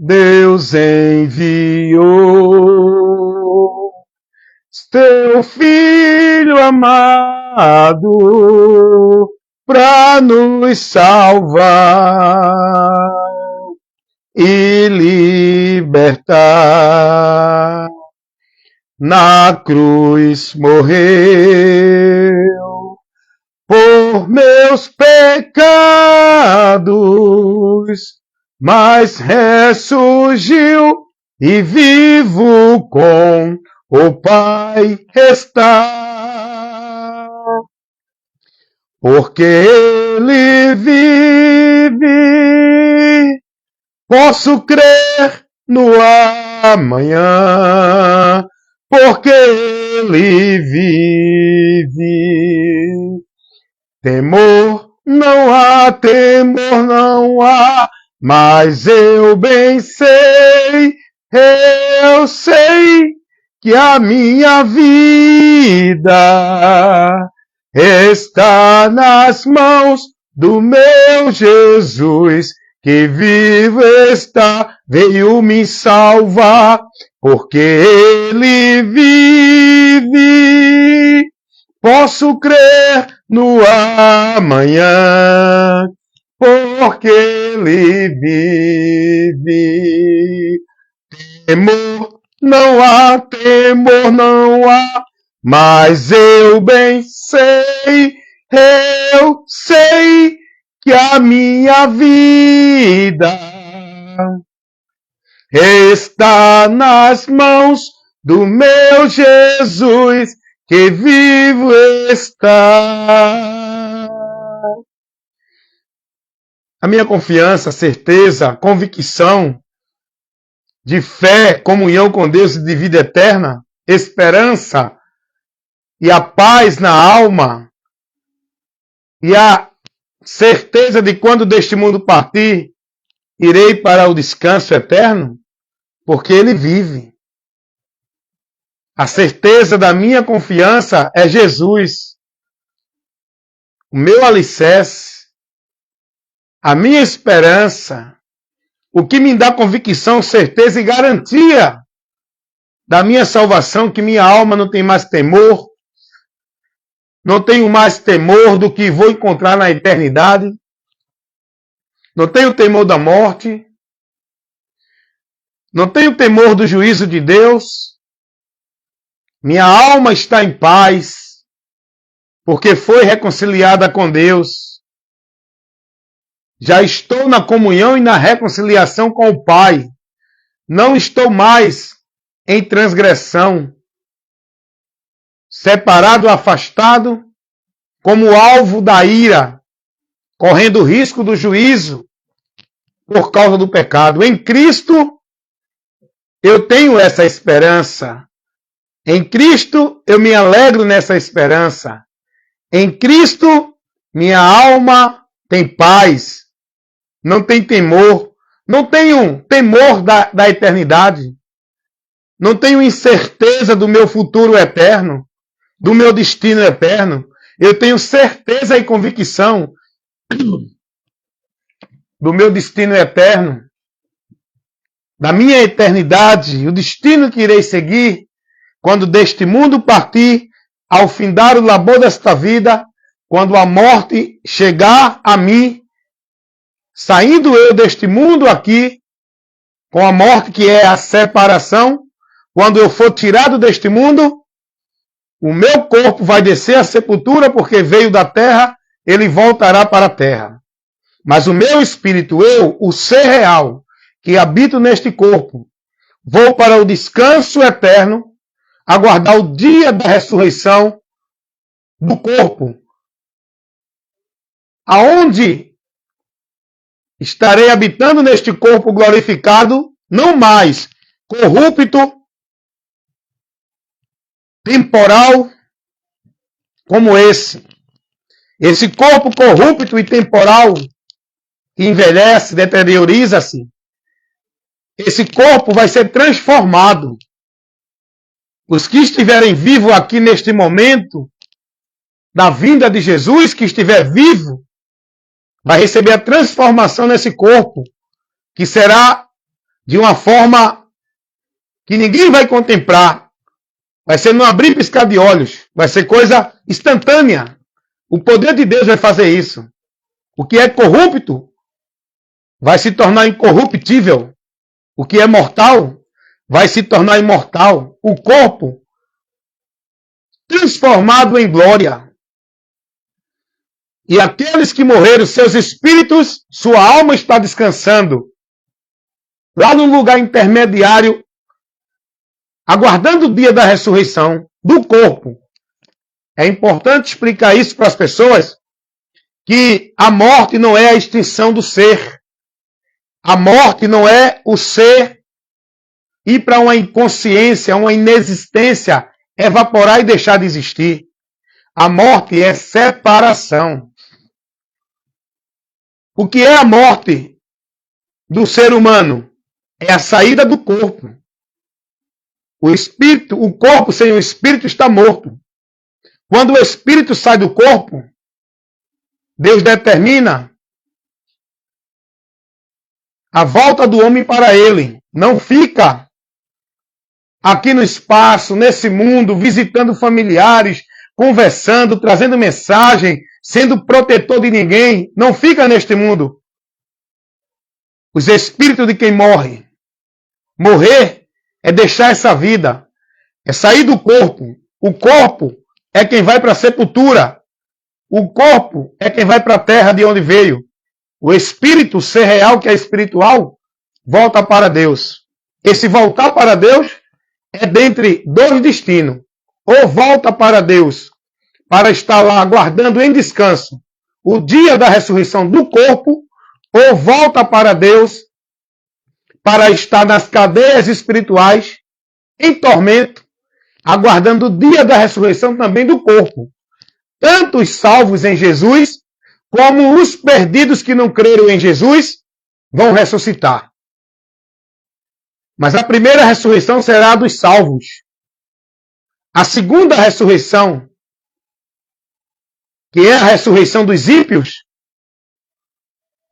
Deus enviou seu Filho amado para nos salvar e libertar. Na cruz morreu por meus pecados, mas ressurgiu e vivo com o Pai está. Porque Ele vive, posso crer no amanhã, porque Ele vive. Temor não há, mas eu bem sei, eu sei que a minha vida está nas mãos do meu Jesus, que vivo está, veio me salvar, porque Ele vive. Posso crer no amanhã, porque Ele vive. Temor não há, mas eu bem sei, eu sei que a minha vida está nas mãos do meu Jesus, que vivo está. A minha confiança, certeza, convicção de fé, comunhão com Deus e de vida eterna, esperança e a paz na alma e a certeza de quando deste mundo partir, irei para o descanso eterno, porque Ele vive. A certeza da minha confiança é Jesus, o meu alicerce, a minha esperança, o que me dá convicção, certeza e garantia da minha salvação, que minha alma não tem mais temor, não tenho mais temor do que vou encontrar na eternidade, não tenho temor da morte, não tenho temor do juízo de Deus, minha alma está em paz, porque foi reconciliada com Deus. Já estou na comunhão e na reconciliação com o Pai. Não estou mais em transgressão, separado, afastado, como alvo da ira, correndo risco do juízo por causa do pecado. Em Cristo, eu tenho essa esperança. Em Cristo, eu me alegro nessa esperança. Em Cristo, minha alma tem paz, não tem temor, não tenho temor da eternidade, não tenho incerteza do meu futuro eterno, do meu destino eterno. Eu tenho certeza e convicção do meu destino eterno, da minha eternidade, o destino que irei seguir quando deste mundo partir, ao findar o labor desta vida, quando a morte chegar a mim, saindo eu deste mundo aqui, com a morte que é a separação, quando eu for tirado deste mundo, o meu corpo vai descer à sepultura, porque veio da terra, ele voltará para a terra. Mas o meu espírito, eu, o ser real, que habito neste corpo, vou para o descanso eterno, aguardar o dia da ressurreição do corpo, aonde estarei habitando neste corpo glorificado, não mais corrupto, temporal, como esse. Esse corpo corrupto e temporal, que envelhece, deterioriza-se, esse corpo vai ser transformado. Os que estiverem vivos aqui neste momento, da vinda de Jesus, que estiver vivo, vai receber a transformação nesse corpo, que será de uma forma que ninguém vai contemplar. Vai ser no abrir e piscar de olhos. Vai ser coisa instantânea. O poder de Deus vai fazer isso. O que é corrupto vai se tornar incorruptível. O que é mortal vai se tornar imortal. O corpo transformado em glória. E aqueles que morreram, seus espíritos, sua alma está descansando lá no lugar intermediário, aguardando o dia da ressurreição do corpo. É importante explicar isso para as pessoas, que a morte não é a extinção do ser. A morte não é o ser ir para uma inconsciência, uma inexistência, evaporar e deixar de existir. A morte é separação. O que é a morte do ser humano? É a saída do corpo. O espírito, o corpo sem o espírito está morto. Quando o espírito sai do corpo, Deus determina a volta do homem para ele. Não fica aqui no espaço, nesse mundo, visitando familiares, conversando, trazendo mensagem, sendo protetor de ninguém. Não fica neste mundo. Os espíritos de quem morre. Morrer é deixar essa vida. É sair do corpo. O corpo é quem vai para a sepultura. O corpo é quem vai para a terra de onde veio. O espírito, o ser real que é espiritual, volta para Deus. Esse voltar para Deus é dentre dois destinos. Ou volta para Deus para estar lá aguardando em descanso o dia da ressurreição do corpo, ou volta para Deus para estar nas cadeias espirituais em tormento, aguardando o dia da ressurreição também do corpo. Tanto os salvos em Jesus, como os perdidos que não creram em Jesus, vão ressuscitar. Mas a primeira ressurreição será a dos salvos. A segunda ressurreição, que é a ressurreição dos ímpios,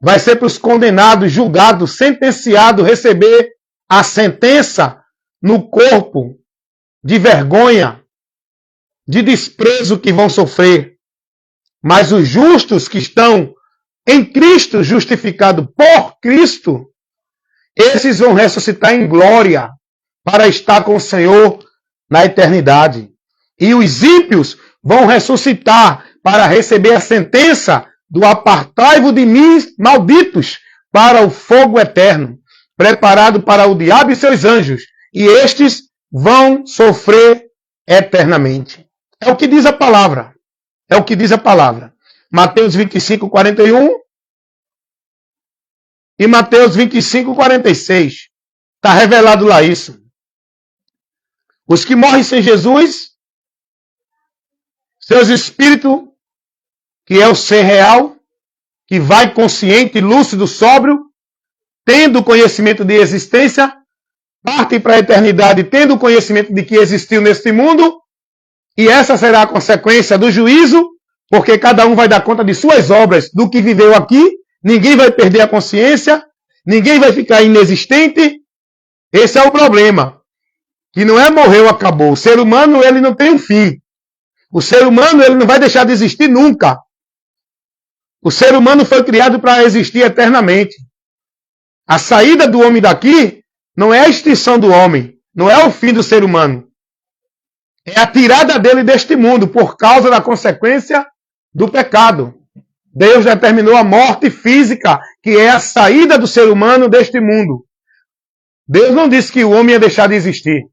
vai ser para os condenados, julgados, sentenciados, receber a sentença no corpo de vergonha, de desprezo que vão sofrer. Mas os justos que estão em Cristo, justificados por Cristo, esses vão ressuscitar em glória para estar com o Senhor na eternidade. E os ímpios vão ressuscitar para receber a sentença do apartai-vos de mim, malditos, para o fogo eterno, preparado para o diabo e seus anjos. E estes vão sofrer eternamente. É o que diz a palavra. É o que diz a palavra. Mateus 25, 41 e Mateus 25, 46. Está revelado lá isso. Os que morrem sem Jesus, seus espíritos, que é o ser real, que vai consciente, lúcido, sóbrio, tendo conhecimento de existência, partem para a eternidade tendo conhecimento de que existiu neste mundo, e essa será a consequência do juízo, porque cada um vai dar conta de suas obras, do que viveu aqui, ninguém vai perder a consciência, ninguém vai ficar inexistente. Esse é o problema, que não é morreu, acabou. O ser humano, ele não tem um fim. O ser humano, ele não vai deixar de existir nunca. O ser humano foi criado para existir eternamente. A saída do homem daqui não é a extinção do homem, não é o fim do ser humano. É a tirada dele deste mundo por causa da consequência do pecado. Deus determinou a morte física, que é a saída do ser humano deste mundo. Deus não disse que o homem ia deixar de existir.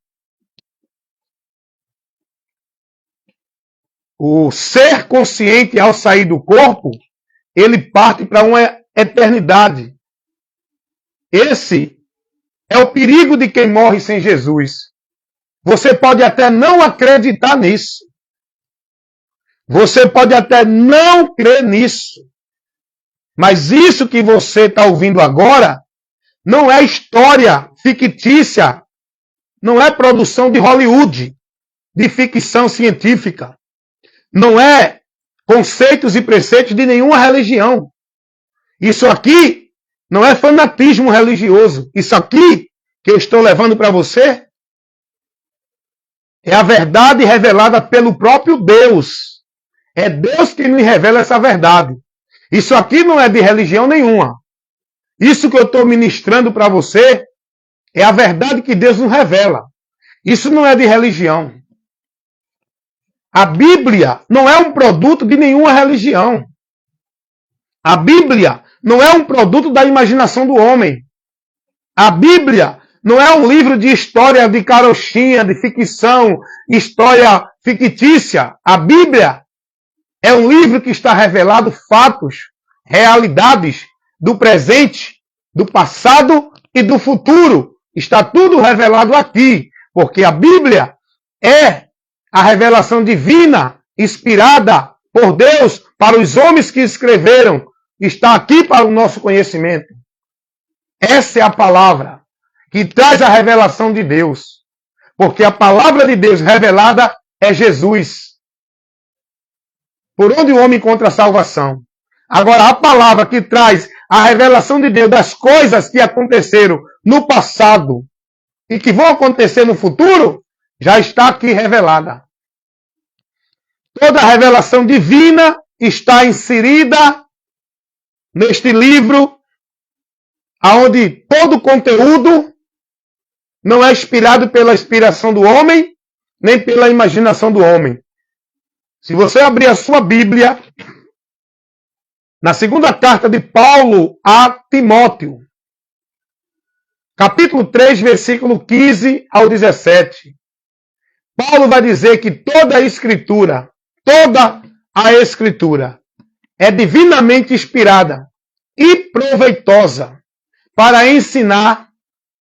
O ser consciente, ao sair do corpo, ele parte para uma eternidade. Esse é o perigo de quem morre sem Jesus. Você pode até não acreditar nisso. Você pode até não crer nisso. Mas isso que você está ouvindo agora não é história fictícia. Não é produção de Hollywood, de ficção científica. Não é conceitos e preceitos de nenhuma religião. Isso aqui não é fanatismo religioso. Isso aqui que eu estou levando para você? É a verdade revelada pelo próprio Deus. É Deus que me revela essa verdade. Isso aqui não é de religião nenhuma. Isso que eu estou ministrando para você é a verdade que Deus nos revela. Isso não é de religião. A Bíblia não é um produto de nenhuma religião. A Bíblia não é um produto da imaginação do homem. A Bíblia não é um livro de história de carochinha, de ficção, história fictícia. A Bíblia é um livro que está revelado fatos, realidades do presente, do passado e do futuro. Está tudo revelado aqui, porque a Bíblia é a revelação divina, inspirada por Deus para os homens que escreveram. Está aqui para o nosso conhecimento. Essa é a palavra que traz a revelação de Deus. Porque a palavra de Deus revelada é Jesus. Por onde o homem encontra a salvação. Agora, a palavra que traz a revelação de Deus das coisas que aconteceram no passado e que vão acontecer no futuro, já está aqui revelada. Toda a revelação divina está inserida neste livro, onde todo o conteúdo não é inspirado pela inspiração do homem, nem pela imaginação do homem. Se você abrir a sua Bíblia, na segunda carta de Paulo a Timóteo, capítulo 3, versículo 15 ao 17, Paulo vai dizer que toda a Escritura é divinamente inspirada e proveitosa para ensinar,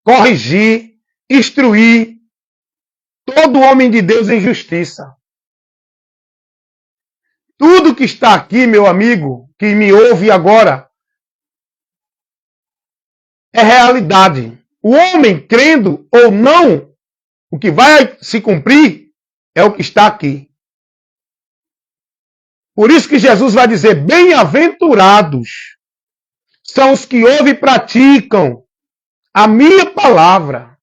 corrigir, instruir todo homem de Deus em justiça. Tudo que está aqui, meu amigo, que me ouve agora, é realidade. O homem, crendo ou não, o que vai se cumprir é o que está aqui. Por isso que Jesus vai dizer, bem-aventurados são os que ouvem e praticam a minha palavra.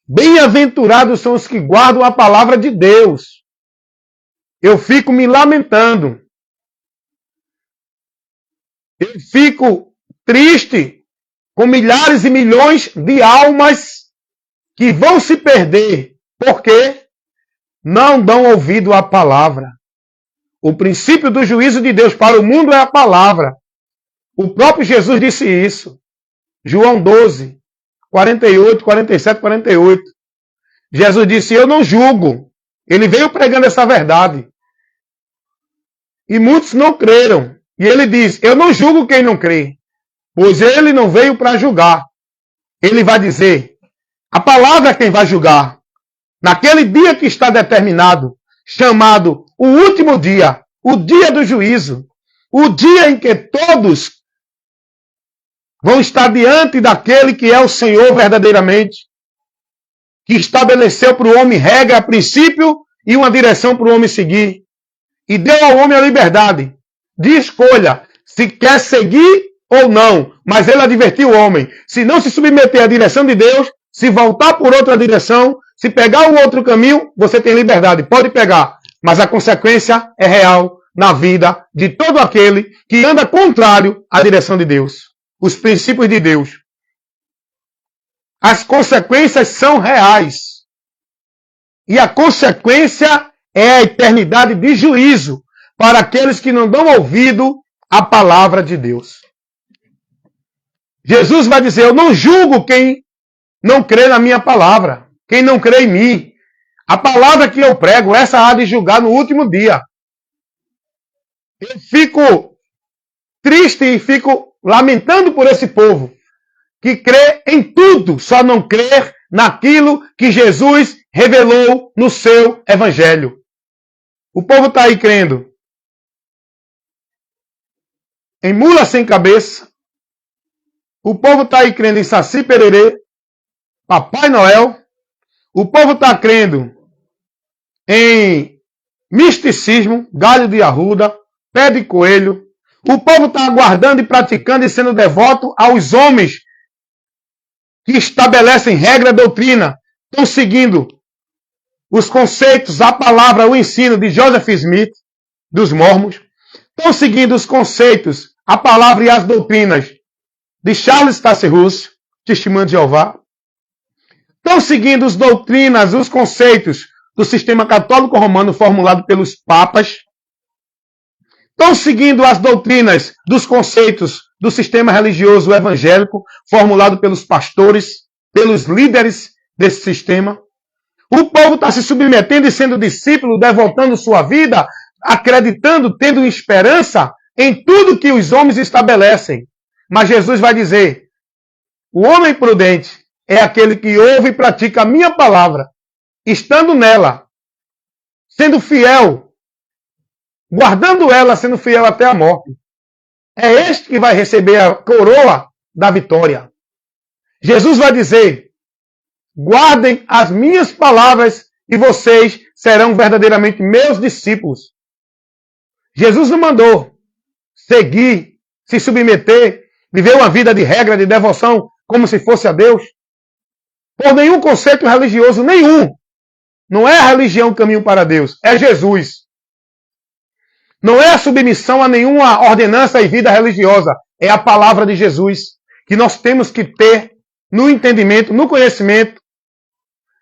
Bem-aventurados são os que guardam a palavra de Deus. Eu fico me lamentando. Eu fico triste com milhares e milhões de almas que vão se perder. Porque não dão ouvido à palavra. O princípio do juízo de Deus para o mundo é a palavra. O próprio Jesus disse isso. João 12, 48, 47, 48. Jesus disse, eu não julgo. Ele veio pregando essa verdade. E muitos não creram. E ele diz, eu não julgo quem não crê. Pois ele não veio para julgar. Ele vai dizer, a palavra é quem vai julgar. Naquele dia que está determinado, chamado o último dia, o dia do juízo, o dia em que todos vão estar diante daquele que é o Senhor verdadeiramente, que estabeleceu para o homem regra, princípio e uma direção para o homem seguir, e deu ao homem a liberdade de escolha se quer seguir ou não, mas ele advertiu o homem, se não se submeter à direção de Deus, se voltar por outra direção, se pegar um outro caminho, você tem liberdade, pode pegar, mas a consequência é real na vida de todo aquele que anda contrário à direção de Deus, os princípios de Deus. As consequências são reais. E a consequência é a eternidade de juízo para aqueles que não dão ouvido à palavra de Deus. Jesus vai dizer, eu não julgo quem não crê na minha palavra, quem não crê em mim. A palavra que eu prego, essa há de julgar no último dia. Eu fico triste e fico lamentando por esse povo que crê em tudo, só não crê naquilo que Jesus revelou no seu evangelho. O povo está aí crendo em mula sem cabeça. O povo está aí crendo em Saci Pererê, Papai Noel. O povo está crendo em misticismo, galho de arruda, pé de coelho. O povo está aguardando e praticando e sendo devoto aos homens que estabelecem regra, doutrina, estão seguindo os conceitos, a palavra, o ensino de Joseph Smith, dos Mormons, estão seguindo os conceitos, a palavra e as doutrinas de Charles Taze-Russell, Testemunho de Jeová, estão seguindo as doutrinas, os conceitos do sistema católico romano formulado pelos papas, estão seguindo as doutrinas dos conceitos do sistema religioso evangélico formulado pelos pastores, pelos líderes desse sistema. O povo está se submetendo e sendo discípulo, devotando sua vida, acreditando, tendo esperança em tudo que os homens estabelecem. Mas Jesus vai dizer, o homem prudente é aquele que ouve e pratica a minha palavra, estando nela, sendo fiel, guardando ela, sendo fiel até a morte. É este que vai receber a coroa da vitória. Jesus vai dizer, guardem as minhas palavras e vocês serão verdadeiramente meus discípulos. Jesus não mandou seguir, se submeter, viver uma vida de regra, de devoção, como se fosse a Deus. Por nenhum conceito religioso, nenhum. Não é a religião o caminho para Deus, é Jesus. Não é a submissão a nenhuma ordenança e vida religiosa, é a palavra de Jesus, que nós temos que ter no entendimento, no conhecimento,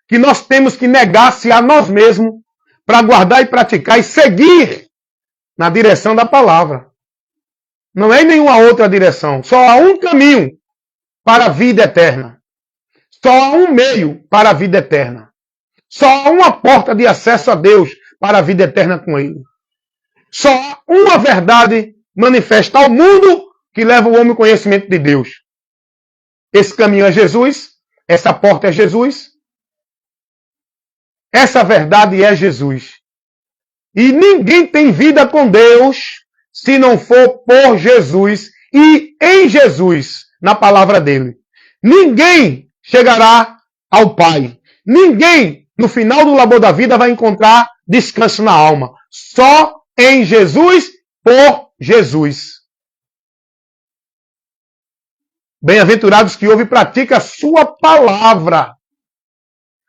que nós temos que negar-se a nós mesmos para guardar e praticar e seguir na direção da palavra. Não é em nenhuma outra direção. Só há um caminho para a vida eterna. Só há um meio para a vida eterna. Só há uma porta de acesso a Deus para a vida eterna com Ele. Só há uma verdade manifesta ao mundo que leva o homem ao conhecimento de Deus. Esse caminho é Jesus. Essa porta é Jesus. Essa verdade é Jesus. E ninguém tem vida com Deus se não for por Jesus e em Jesus, na palavra dele. Ninguém chegará ao Pai. Ninguém, no final do labor da vida, vai encontrar descanso na alma. Só em Jesus, por Jesus. Bem-aventurados que ouvem e praticam a sua palavra.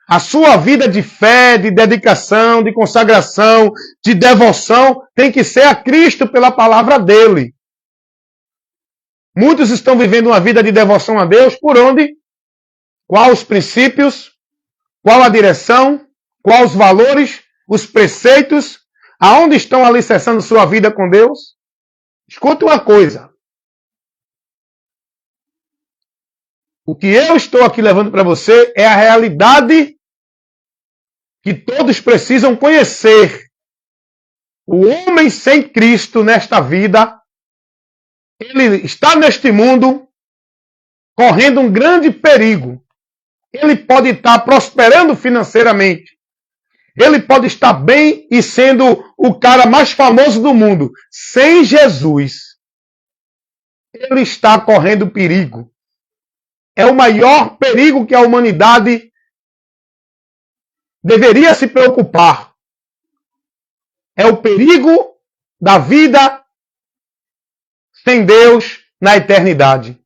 A sua vida de fé, de dedicação, de consagração, de devoção, tem que ser a Cristo pela palavra dele. Muitos estão vivendo uma vida de devoção a Deus por onde? Qual os princípios? Qual a direção? Qual os valores? Os preceitos? Aonde estão alicerçando sua vida com Deus? Escuta uma coisa. O que eu estou aqui levando para você é a realidade que todos precisam conhecer. O homem sem Cristo nesta vida, ele está neste mundo correndo um grande perigo. Ele pode estar prosperando financeiramente. Ele pode estar bem e sendo o cara mais famoso do mundo. Sem Jesus, ele está correndo perigo. É o maior perigo que a humanidade deveria se preocupar. É o perigo da vida sem Deus na eternidade.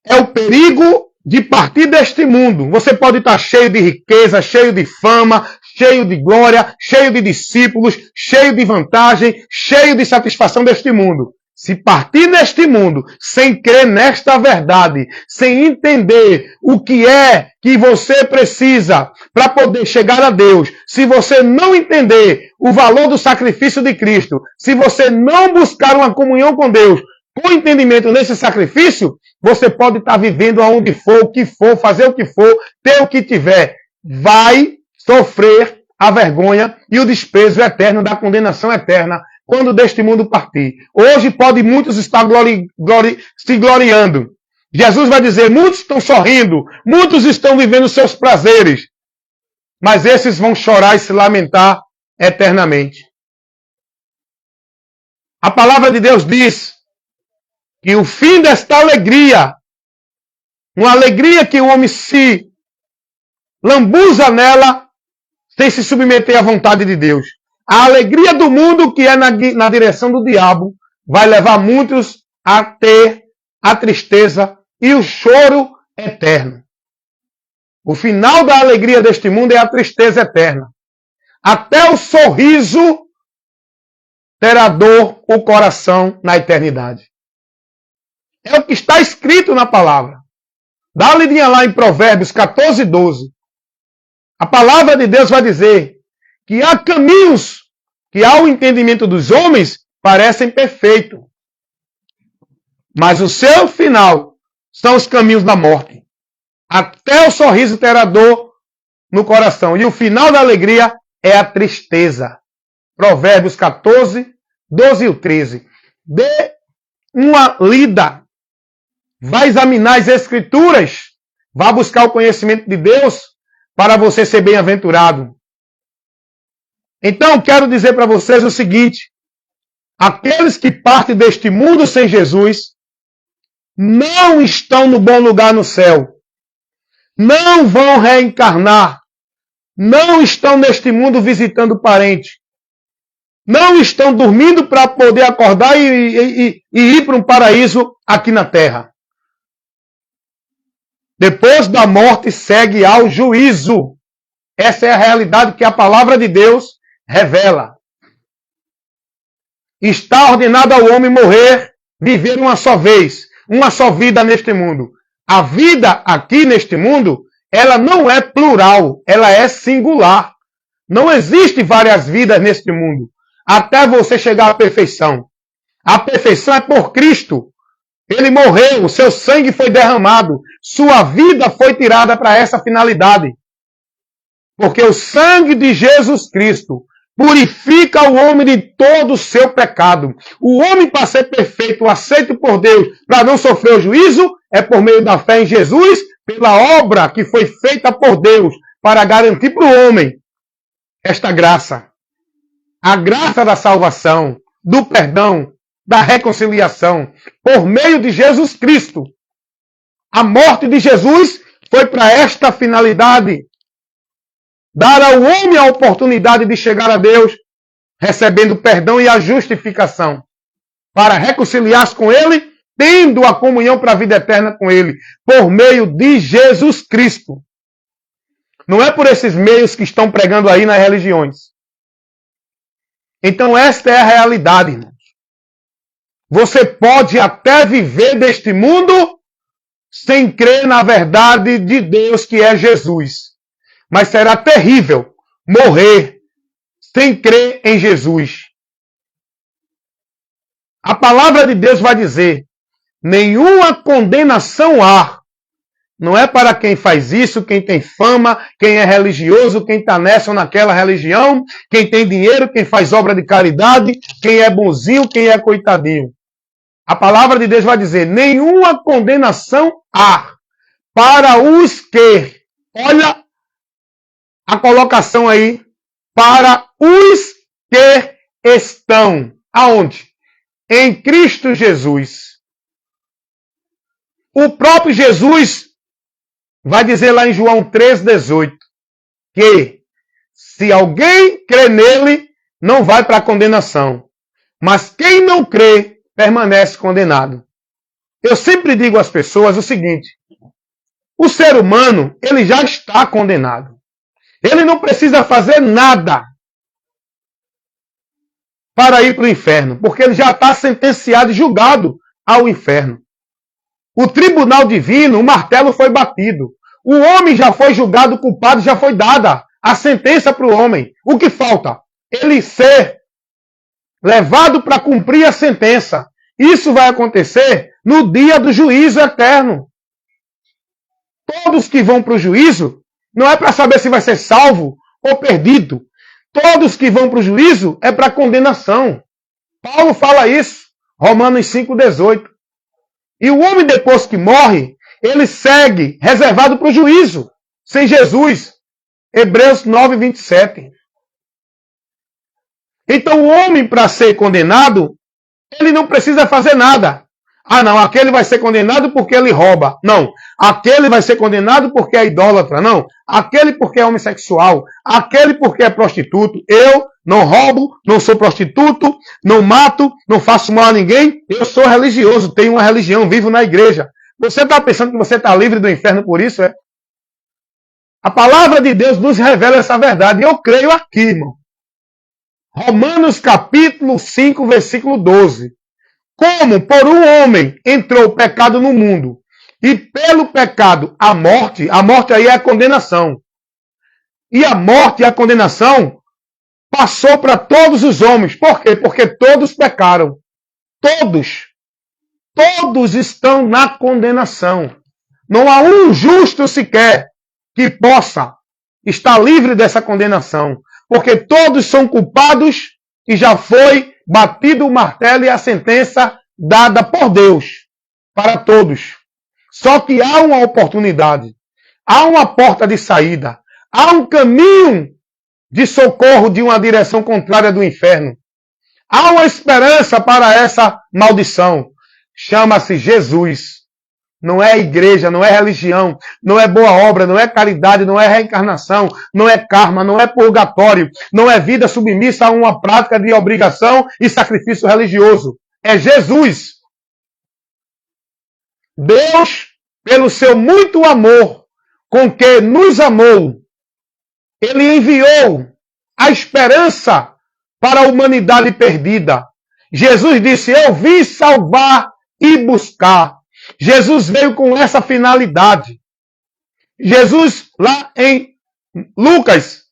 É o perigo de partir deste mundo. Você pode estar cheio de riqueza, cheio de fama, cheio de glória, cheio de discípulos, cheio de vantagem, cheio de satisfação deste mundo. Se partir deste mundo sem crer nesta verdade, sem entender o que é que você precisa para poder chegar a Deus, se você não entender o valor do sacrifício de Cristo, se você não buscar uma comunhão com Deus, com entendimento nesse sacrifício, você pode estar vivendo aonde for, o que for, fazer o que for, ter o que tiver. Vai sofrer a vergonha e o desprezo eterno da condenação eterna quando deste mundo partir. Hoje pode muitos estar se gloriando. Jesus vai dizer, muitos estão sorrindo, muitos estão vivendo seus prazeres, mas esses vão chorar e se lamentar eternamente. A palavra de Deus diz que o fim desta alegria, uma alegria que o homem se lambuza nela, sem se submeter à vontade de Deus. A alegria do mundo, que é na direção do diabo, vai levar muitos a ter a tristeza e o choro eterno. O final da alegria deste mundo é a tristeza eterna. Até o sorriso terá dor o coração na eternidade. É o que está escrito na palavra. Dá uma lidinha lá em Provérbios 14, 12. A palavra de Deus vai dizer que há caminhos que ao entendimento dos homens parecem perfeitos. Mas o seu final são os caminhos da morte. Até o sorriso terá dor no coração. E o final da alegria é a tristeza. Provérbios 14, 12 e 13. Dê uma lida. Vai examinar as Escrituras. Vá buscar o conhecimento de Deus para você ser bem-aventurado. Então, quero dizer para vocês o seguinte. Aqueles que partem deste mundo sem Jesus não estão no bom lugar no céu. Não vão reencarnar. Não estão neste mundo visitando parente. Não estão dormindo para poder acordar e ir para um paraíso aqui na terra. Depois da morte segue ao juízo. Essa é a realidade que a palavra de Deus revela. Está ordenado ao homem morrer, viver uma só vez, uma só vida neste mundo. A vida aqui neste mundo, ela não é plural, ela é singular. Não existe várias vidas neste mundo, até você chegar à perfeição. A perfeição é por Cristo. Ele morreu, seu sangue foi derramado, sua vida foi tirada para essa finalidade. Porque o sangue de Jesus Cristo purifica o homem de todo o seu pecado. O homem, para ser perfeito, aceito por Deus, para não sofrer o juízo, é por meio da fé em Jesus, pela obra que foi feita por Deus, para garantir para o homem esta graça. A graça da salvação, do perdão, da reconciliação, por meio de Jesus Cristo. A morte de Jesus foi para esta finalidade. Dar ao homem a oportunidade de chegar a Deus, recebendo perdão e a justificação, para reconciliar-se com Ele, tendo a comunhão para a vida eterna com Ele, por meio de Jesus Cristo. Não é por esses meios que estão pregando aí nas religiões. Então esta é a realidade, irmãos. Você pode até viver deste mundo sem crer na verdade de Deus que é Jesus. Mas será terrível morrer sem crer em Jesus. A palavra de Deus vai dizer, nenhuma condenação há. Não é para quem faz isso, quem tem fama, quem é religioso, quem está nessa ou naquela religião, quem tem dinheiro, quem faz obra de caridade, quem é bonzinho, quem é coitadinho. A palavra de Deus vai dizer, nenhuma condenação há para os que, olha a colocação aí, para os que estão, aonde? Em Cristo Jesus. O próprio Jesus vai dizer lá em João 3,18, que se alguém crê nele, não vai para a condenação. Mas quem não crê, permanece condenado. Eu sempre digo às pessoas o seguinte, o ser humano, ele já está condenado. Ele não precisa fazer nada para ir para o inferno, porque ele já está sentenciado e julgado ao inferno. O tribunal divino, o martelo foi batido. O homem já foi julgado, culpado, já foi dada a sentença para o homem. O que falta? Ele ser levado para cumprir a sentença. Isso vai acontecer no dia do juízo eterno. Todos que vão para o juízo, não é para saber se vai ser salvo ou perdido. Todos que vão para o juízo é para condenação. Paulo fala isso, Romanos 5,18. E o homem, depois que morre, ele segue reservado para o juízo, sem Jesus. Hebreus 9,27. Então o homem, para ser condenado, ele não precisa fazer nada. Ah, não, aquele vai ser condenado porque ele rouba. Não, aquele vai ser condenado porque é idólatra. Não, aquele porque é homossexual. Aquele porque é prostituto. Eu não roubo, não sou prostituto, não mato, não faço mal a ninguém. Eu sou religioso, tenho uma religião, vivo na igreja. Você está pensando que você está livre do inferno por isso, é? A palavra de Deus nos revela essa verdade. E eu creio aqui, irmão. Romanos capítulo 5, versículo 12. Como por um homem entrou o pecado no mundo, e pelo pecado a morte aí é a condenação. E a morte e a condenação passou para todos os homens. Por quê? Porque todos pecaram. Todos. Todos estão na condenação. Não há um justo sequer que possa estar livre dessa condenação. Porque todos são culpados e já foi batido o martelo e a sentença dada por Deus para todos. Só que há uma oportunidade. Há uma porta de saída. Há um caminho de socorro de uma direção contrária do inferno. Há uma esperança para essa maldição. Chama-se Jesus. Não é igreja, não é religião, não é boa obra, não é caridade, não é reencarnação, não é karma, não é purgatório, não é vida submissa a uma prática de obrigação e sacrifício religioso. É Jesus. Deus, pelo seu muito amor com que nos amou, Ele enviou a esperança para a humanidade perdida. Jesus disse, eu vim salvar e buscar. Jesus veio com essa finalidade. Jesus, lá em Lucas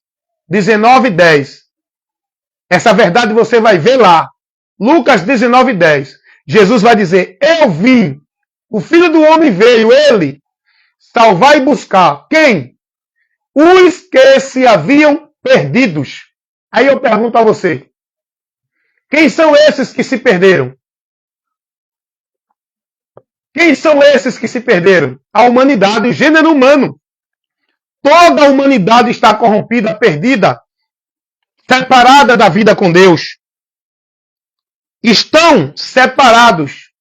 19:10. Essa verdade você vai ver lá. Lucas 19:10. Jesus vai dizer, eu vim. O Filho do Homem veio, ele, salvar e buscar. Quem? Os que se haviam perdidos. Aí eu pergunto a você, quem são esses que se perderam? Quem são esses que se perderam? A humanidade, o gênero humano. Toda a humanidade está corrompida, perdida, separada da vida com Deus. Estão separados,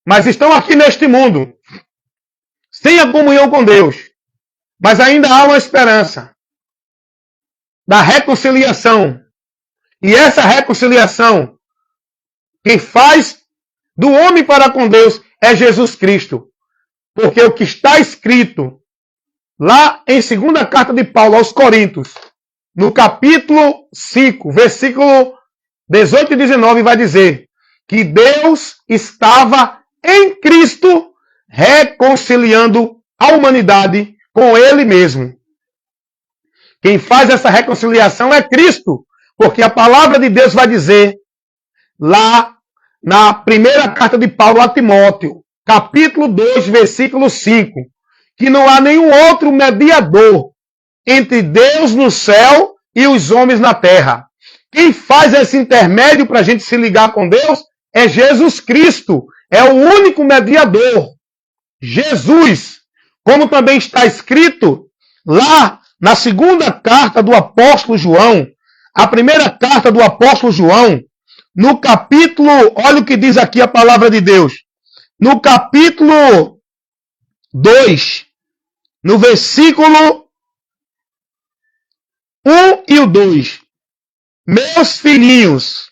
mas estão aqui neste mundo, sem a comunhão com Deus. Mas ainda há uma esperança da reconciliação. E essa reconciliação, quem faz do homem para com Deus é Jesus Cristo. Porque o que está escrito lá em 2ª carta de Paulo aos Coríntios, no capítulo 5, versículo 18 e 19, vai dizer que Deus estava em Cristo reconciliando a humanidade com Ele mesmo. Quem faz essa reconciliação é Cristo, porque a palavra de Deus vai dizer lá na primeira carta de Paulo a Timóteo, capítulo 2, versículo 5, que não há nenhum outro mediador entre Deus no céu e os homens na terra. Quem faz esse intermédio para a gente se ligar com Deus é Jesus Cristo. É o único mediador. Jesus. Como também está escrito lá na 2ª carta do apóstolo João, a primeira carta do apóstolo João, no capítulo, olha o que diz aqui a palavra de Deus. No capítulo 2, no versículo 1 e o 2. Meus filhinhos,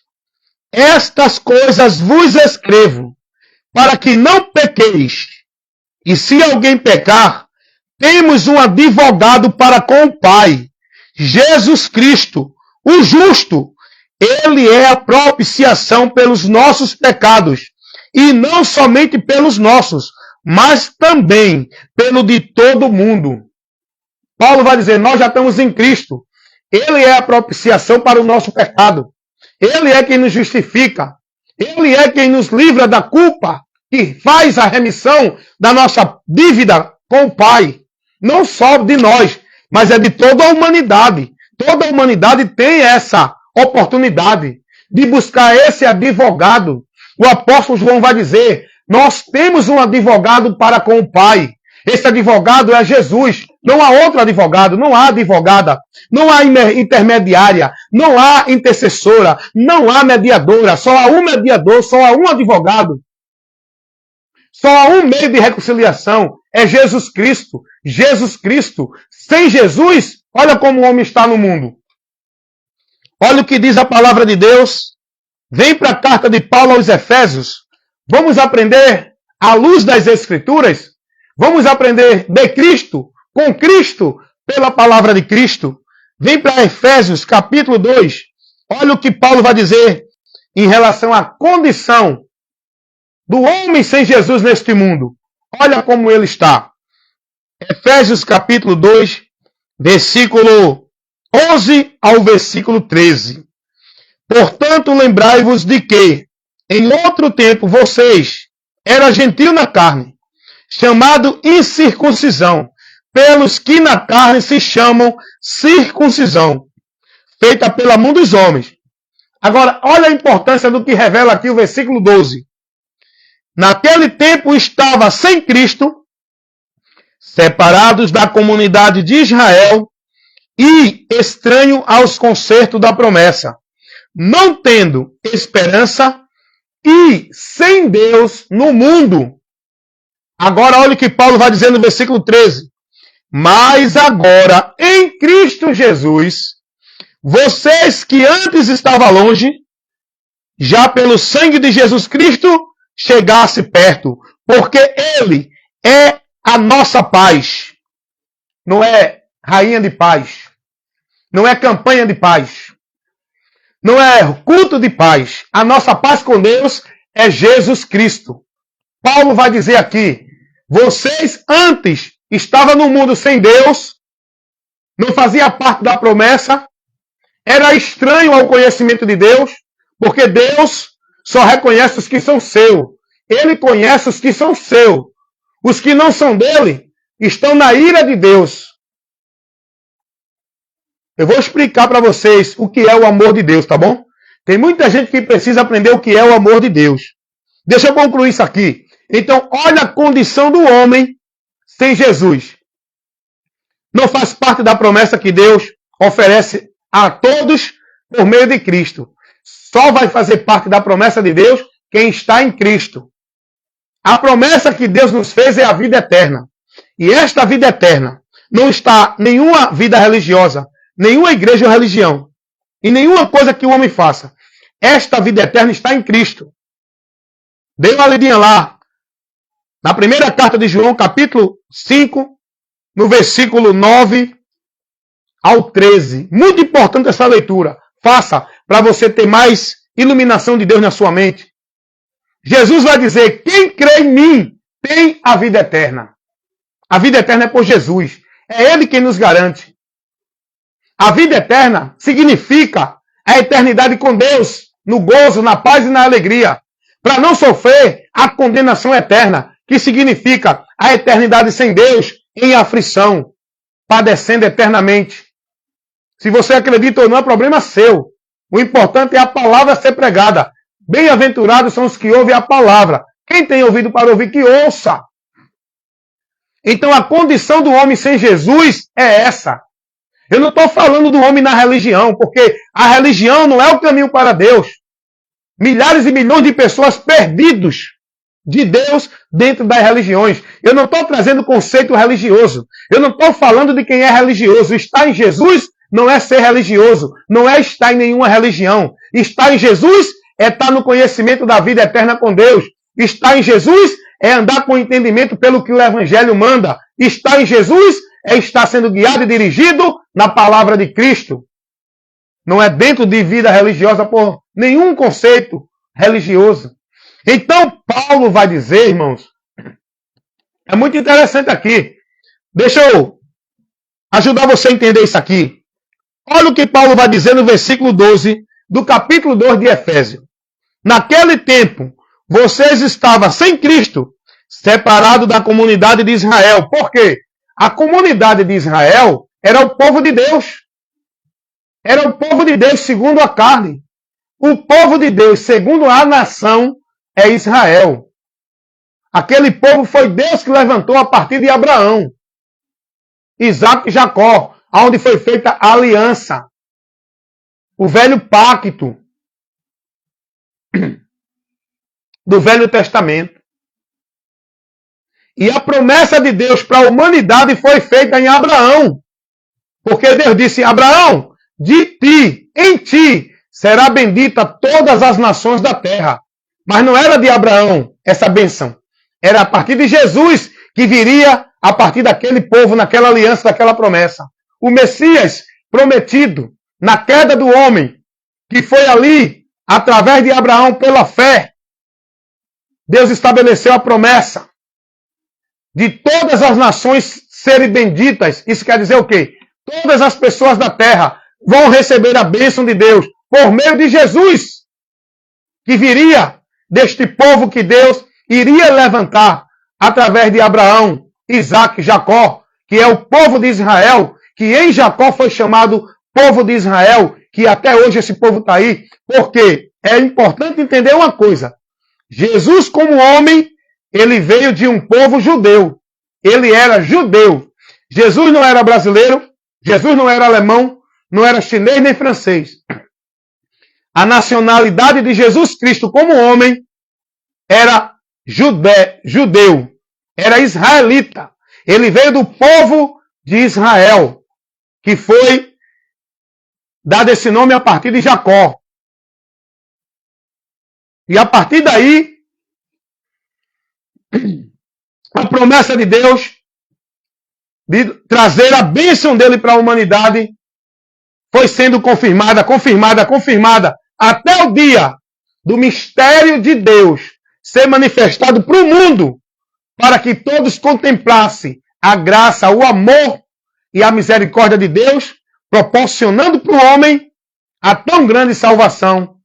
estas coisas vos escrevo, para que não pequeis. E se alguém pecar, temos um advogado para com o Pai, Jesus Cristo, o justo. Ele é a propiciação pelos nossos pecados, e não somente pelos nossos, mas também pelo de todo mundo. Paulo vai dizer, nós já estamos em Cristo. Ele é a propiciação para o nosso pecado. Ele é quem nos justifica. Ele é quem nos livra da culpa e faz a remissão da nossa dívida com o Pai. Não só de nós, mas é de toda a humanidade. Toda a humanidade tem essa oportunidade de buscar esse advogado. O apóstolo João vai dizer, nós temos um advogado para com o Pai. Esse advogado é Jesus. Não há outro advogado, não há advogada, não há intermediária, não há intercessora, não há mediadora. Só há um mediador, só há um advogado. Só há um meio de reconciliação. É Jesus Cristo. Jesus Cristo. Sem Jesus, olha como o homem está no mundo. Olha o que diz a palavra de Deus. Vem para a carta de Paulo aos Efésios. Vamos aprender, à luz das Escrituras, Vamos aprender de Cristo, com Cristo, pela palavra de Cristo. Vem para Efésios, capítulo 2. Olha o que Paulo vai dizer em relação à condição do homem sem Jesus neste mundo. Olha como ele está. Efésios, capítulo 2, versículo 11 ao versículo 13. Portanto, lembrai-vos de que, em outro tempo, vocês eram gentios na carne, chamado incircuncisão, pelos que na carne se chamam circuncisão, feita pela mão dos homens. Agora, olha a importância do que revela aqui o versículo 12. Naquele tempo estava sem Cristo, separados da comunidade de Israel e estranho aos concertos da promessa, não tendo esperança e sem Deus no mundo. Agora olha o que Paulo vai dizer no versículo 13. Mas agora, em Cristo Jesus, vocês que antes estavam longe, já pelo sangue de Jesus Cristo, chegasse perto, porque Ele é a nossa paz. Não é rainha de paz. Não é campanha de paz. Não é culto de paz. A nossa paz com Deus é Jesus Cristo. Paulo vai dizer aqui, vocês antes estavam no mundo sem Deus, não fazia parte da promessa, era estranho ao conhecimento de Deus, porque Deus só reconhece os que são seus. Ele conhece os que são seus. Os que não são dele estão na ira de Deus. Eu vou explicar para vocês o que é o amor de Deus, tá bom? Tem muita gente que precisa aprender o que é o amor de Deus. Deixa eu concluir isso aqui. Então, olha a condição do homem sem Jesus. Não faz parte da promessa que Deus oferece a todos por meio de Cristo. Só vai fazer parte da promessa de Deus quem está em Cristo. A promessa que Deus nos fez é a vida eterna. E esta vida eterna não está nenhuma vida religiosa, nenhuma igreja ou religião, e nenhuma coisa que o homem faça. Esta vida eterna está em Cristo. Dê uma lidinha lá, na primeira carta de João, capítulo 5, no versículo 9 ao 13. Muito importante essa leitura. Faça para você ter mais iluminação de Deus na sua mente. Jesus vai dizer, quem crê em mim tem a vida eterna. A vida eterna é por Jesus. É Ele quem nos garante. A vida eterna significa a eternidade com Deus, no gozo, na paz e na alegria. Para não sofrer a condenação eterna, que significa a eternidade sem Deus, em aflição, padecendo eternamente. Se você acredita ou não, é problema seu. O importante é a palavra ser pregada. Bem-aventurados são os que ouvem a palavra. Quem tem ouvido para ouvir, que ouça. Então a condição do homem sem Jesus é essa. Eu não estou falando do homem na religião, porque a religião não é o caminho para Deus. Milhares e milhões de pessoas perdidos de Deus dentro das religiões. Eu não estou trazendo conceito religioso. Eu não estou falando de quem é religioso. Estar em Jesus não é ser religioso. Não é estar em nenhuma religião. Estar em Jesus é estar no conhecimento da vida eterna com Deus. Estar em Jesus é andar com entendimento pelo que o Evangelho manda. Estar em Jesus é estar sendo guiado e dirigido na palavra de Cristo. Não é dentro de vida religiosa por nenhum conceito religioso. Então, Paulo vai dizer, irmãos, é muito interessante aqui. Deixa eu ajudar você a entender isso aqui. Olha o que Paulo vai dizer no versículo 12 do capítulo 2 de Efésios. Naquele tempo, vocês estavam sem Cristo, separados da comunidade de Israel. Por quê? A comunidade de Israel era o povo de Deus. Era o povo de Deus segundo a carne. O povo de Deus segundo a nação é Israel. Aquele povo foi Deus que levantou a partir de Abraão, Isaac e Jacó, onde foi feita a aliança. O velho pacto do Velho Testamento. E a promessa de Deus para a humanidade foi feita em Abraão. Porque Deus disse, Abraão, de ti, em ti, será bendita todas as nações da terra. Mas não era de Abraão essa bênção. Era a partir de Jesus que viria a partir daquele povo, naquela aliança, daquela promessa. O Messias prometido na queda do homem, que foi ali, através de Abraão, pela fé, Deus estabeleceu a promessa de todas as nações serem benditas. Isso quer dizer o quê? Todas as pessoas da terra vão receber a bênção de Deus por meio de Jesus, que viria deste povo que Deus iria levantar através de Abraão, Isaac, Jacó, que é o povo de Israel, que em Jacó foi chamado povo de Israel, que até hoje esse povo está aí, porque é importante entender uma coisa. Jesus, como homem, ele veio de um povo judeu. Ele era judeu. Jesus não era brasileiro, Jesus não era alemão, não era chinês nem francês. A nacionalidade de Jesus Cristo como homem era judeu, era israelita. Ele veio do povo de Israel, que foi dado esse nome a partir de Jacó. E a partir daí, a promessa de Deus de trazer a bênção dele para a humanidade foi sendo confirmada, até o dia do mistério de Deus ser manifestado para o mundo, para que todos contemplassem a graça, o amor e a misericórdia de Deus, proporcionando para o homem a tão grande salvação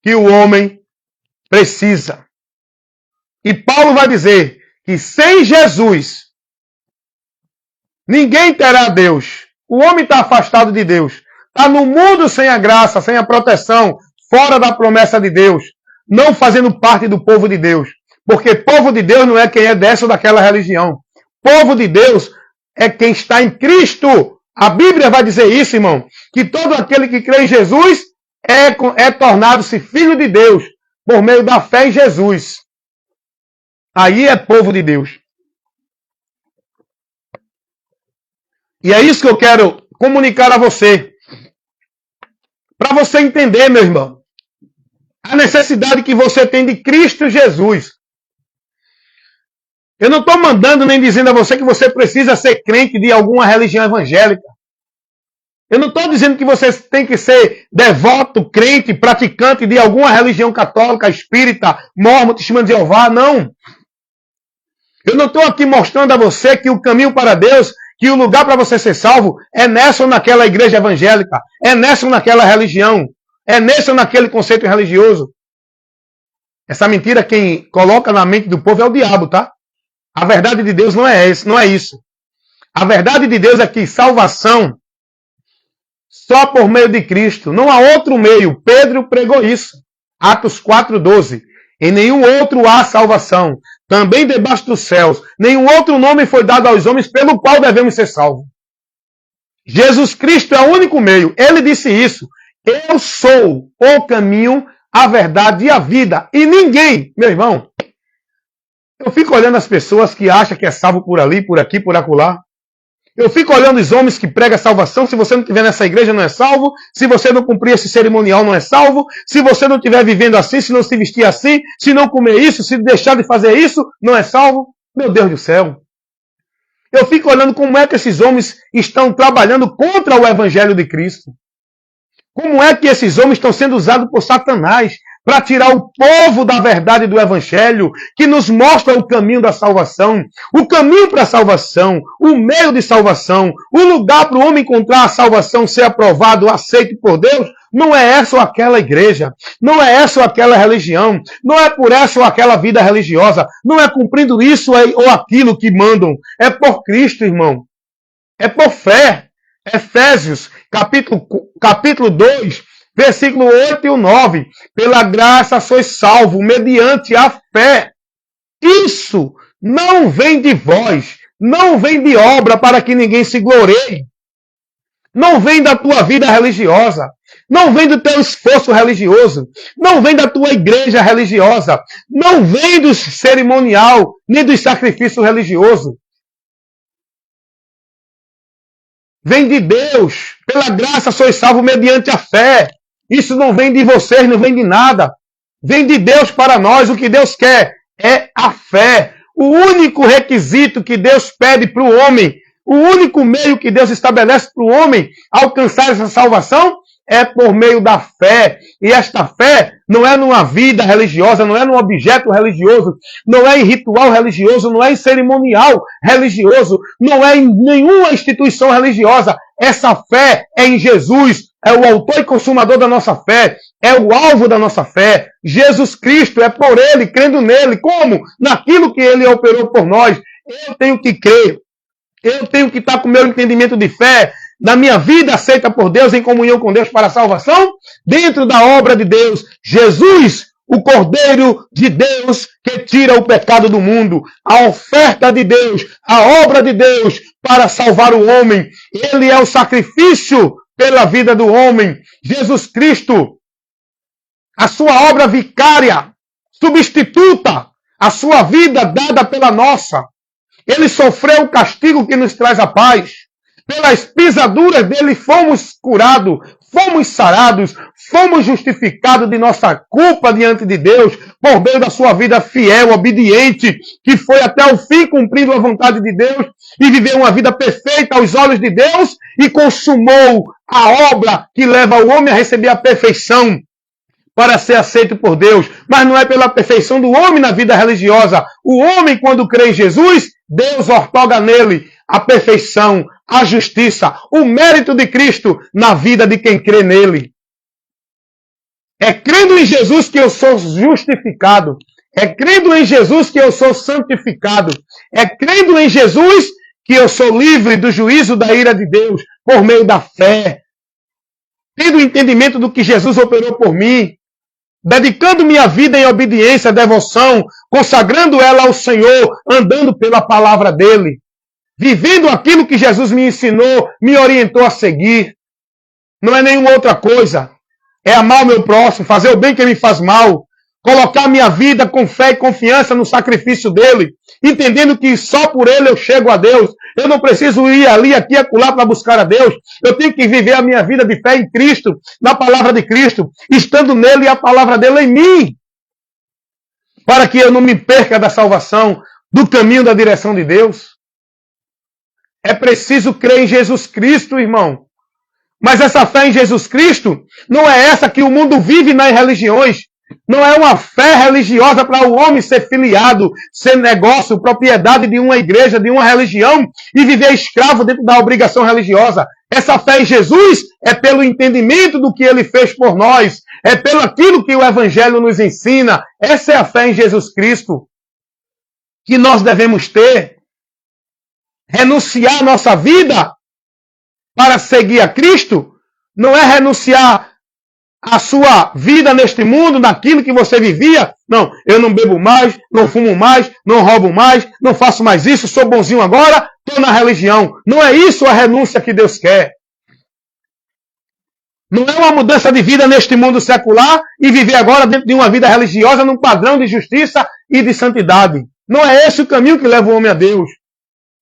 que o homem precisa. E Paulo vai dizer que sem Jesus ninguém terá Deus. O homem está afastado de Deus. Está no mundo sem a graça, sem a proteção, fora da promessa de Deus, não fazendo parte do povo de Deus. Porque povo de Deus não é quem é dessa ou daquela religião. Povo de Deus é quem está em Cristo. A Bíblia vai dizer isso, irmão, que todo aquele que crê em Jesus é tornado-se filho de Deus por meio da fé em Jesus. Aí é povo de Deus. E é isso que eu quero comunicar a você. Para você entender, meu irmão, a necessidade que você tem de Cristo Jesus. Eu não estou mandando nem dizendo a você que você precisa ser crente de alguma religião evangélica. Eu não estou dizendo que você tem que ser devoto, crente, praticante de alguma religião católica, espírita, mórmon, testemunho de Jeová, não. Eu não estou aqui mostrando a você que o caminho para Deus, que o lugar para você ser salvo é nessa ou naquela igreja evangélica, é nessa ou naquela religião, é nesse ou naquele conceito religioso. Essa mentira quem coloca na mente do povo é o diabo, tá? A verdade de Deus não é isso. A verdade de Deus é que salvação só por meio de Cristo. Não há outro meio. Pedro pregou isso. Atos 4:12. Em nenhum outro há salvação. Também debaixo dos céus. Nenhum outro nome foi dado aos homens pelo qual devemos ser salvos. Jesus Cristo é o único meio. Ele disse isso. Eu sou o caminho, a verdade e a vida. E ninguém, meu irmão, eu fico olhando as pessoas que acham que é salvo por ali, por aqui, por acolá. Eu fico olhando os homens que pregam salvação. Se você não estiver nessa igreja, não é salvo. Se você não cumprir esse cerimonial, não é salvo. Se você não estiver vivendo assim, se não se vestir assim, se não comer isso, se deixar de fazer isso, não é salvo. Meu Deus do céu. Eu fico olhando como é que esses homens estão trabalhando contra o evangelho de Cristo. Como é que esses homens estão sendo usados por Satanás para tirar o povo da verdade do Evangelho, que nos mostra o caminho da salvação, o caminho para a salvação, o meio de salvação, o lugar para o homem encontrar a salvação, ser aprovado, aceito por Deus, não é essa ou aquela igreja, não é essa ou aquela religião, não é por essa ou aquela vida religiosa, não é cumprindo isso ou aquilo que mandam, é por Cristo, irmão, é por fé. Efésios, capítulo 2, versículo 8 e 9. Pela graça sois salvos, mediante a fé. Isso não vem de vós, não vem de obra para que ninguém se glorie. Não vem da tua vida religiosa, não vem do teu esforço religioso, não vem da tua igreja religiosa, não vem do cerimonial, nem do sacrifício religioso. Vem de Deus. Pela graça sois salvos mediante a fé. Isso não vem de vocês, não vem de nada. Vem de Deus para nós. O que Deus quer é a fé. O único requisito que Deus pede para o homem, o único meio que Deus estabelece para o homem alcançar essa salvação é por meio da fé. E esta fé não é numa vida religiosa, não é num objeto religioso, não é em ritual religioso, não é em cerimonial religioso, não é em nenhuma instituição religiosa. Essa fé é em Jesus, é o autor e consumador da nossa fé, é o alvo da nossa fé. Jesus Cristo, é por Ele, crendo nele. Como? Naquilo que Ele operou por nós. Eu tenho que crer. Eu tenho que estar com o meu entendimento de fé, na minha vida aceita por Deus, em comunhão com Deus para a salvação, dentro da obra de Deus. Jesus, o Cordeiro de Deus que tira o pecado do mundo. A oferta de Deus, a obra de Deus para salvar o homem. Ele é o sacrifício pela vida do homem. Jesus Cristo, a sua obra vicária, substituta, a sua vida dada pela nossa. Ele sofreu o castigo que nos traz a paz. Pelas pisaduras dele fomos curados, fomos sarados, fomos justificados de nossa culpa diante de Deus, por meio da sua vida fiel, obediente, que foi até o fim cumprindo a vontade de Deus e viveu uma vida perfeita aos olhos de Deus e consumou a obra que leva o homem a receber a perfeição para ser aceito por Deus. Mas não é pela perfeição do homem na vida religiosa. O homem, quando crê em Jesus, Deus ortoga nele a perfeição, a justiça, o mérito de Cristo na vida de quem crê nele. É crendo em Jesus que eu sou justificado. É crendo em Jesus que eu sou santificado. É crendo em Jesus que eu sou livre do juízo da ira de Deus por meio da fé. Tendo o entendimento do que Jesus operou por mim. Dedicando minha vida em obediência, devoção, consagrando ela ao Senhor, andando pela palavra dele. Vivendo aquilo que Jesus me ensinou, me orientou a seguir. Não é nenhuma outra coisa. É amar o meu próximo, fazer o bem que me faz mal. Colocar minha vida com fé e confiança no sacrifício dele. Entendendo que só por ele eu chego a Deus. Eu não preciso ir ali, aqui, acolá para buscar a Deus. Eu tenho que viver a minha vida de fé em Cristo, na palavra de Cristo, estando nele e a palavra dele em mim. Para que eu não me perca da salvação, do caminho da direção de Deus. É preciso crer em Jesus Cristo, irmão. Mas essa fé em Jesus Cristo não é essa que o mundo vive nas religiões. Não é uma fé religiosa para o homem ser filiado, ser negócio, propriedade de uma igreja, de uma religião e viver escravo dentro da obrigação religiosa. Essa fé em Jesus é pelo entendimento do que ele fez por nós. É pelo aquilo que o Evangelho nos ensina. Essa é a fé em Jesus Cristo que nós devemos ter. Renunciar nossa vida para seguir a Cristo não é renunciar a sua vida neste mundo, naquilo que você vivia. Não, eu não bebo mais, não fumo mais, não roubo mais, não faço mais isso, sou bonzinho agora, estou na religião. Não é isso a renúncia que Deus quer. Não é uma mudança de vida neste mundo secular e viver agora dentro de uma vida religiosa num padrão de justiça e de santidade. Não é esse o caminho que leva o homem a Deus.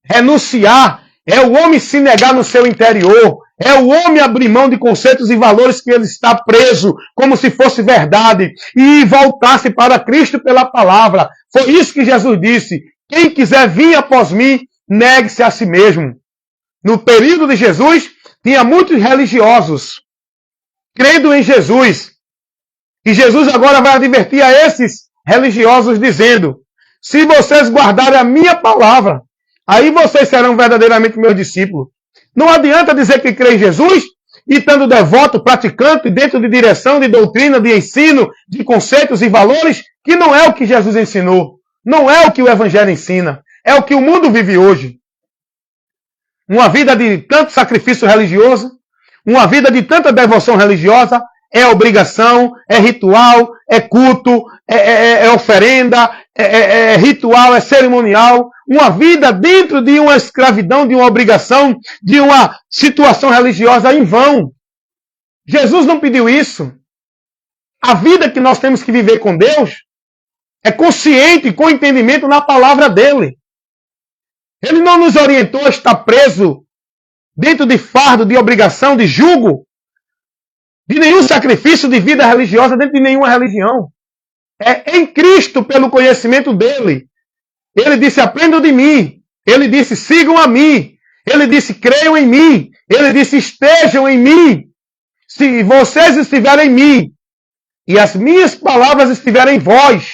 Renunciar é o homem se negar no seu interior. É o homem abrir mão de conceitos e valores que ele está preso, como se fosse verdade, e voltar-se para Cristo pela palavra. Foi isso que Jesus disse. Quem quiser vir após mim, negue-se a si mesmo. No período de Jesus, tinha muitos religiosos crendo em Jesus. E Jesus agora vai advertir a esses religiosos dizendo: se vocês guardarem a minha palavra, aí vocês serão verdadeiramente meus discípulos. Não adianta dizer que crê em Jesus e estando devoto, praticante, dentro de direção, de doutrina, de ensino, de conceitos e valores, que não é o que Jesus ensinou. Não é o que o Evangelho ensina. É o que o mundo vive hoje. Uma vida de tanto sacrifício religioso, uma vida de tanta devoção religiosa, é obrigação, é ritual, é culto, é oferenda, é ritual, é cerimonial. Uma vida dentro de uma escravidão, de uma obrigação, de uma situação religiosa em vão. Jesus não pediu isso. A vida que nós temos que viver com Deus é consciente, com entendimento na palavra dele. Ele não nos orientou a estar preso dentro de fardo, de obrigação, de jugo, de nenhum sacrifício de vida religiosa dentro de nenhuma religião. É em Cristo, pelo conhecimento dele. Ele disse, aprendam de mim. Ele disse, sigam a mim. Ele disse, creiam em mim. Ele disse, estejam em mim. Se vocês estiverem em mim e as minhas palavras estiverem em vós,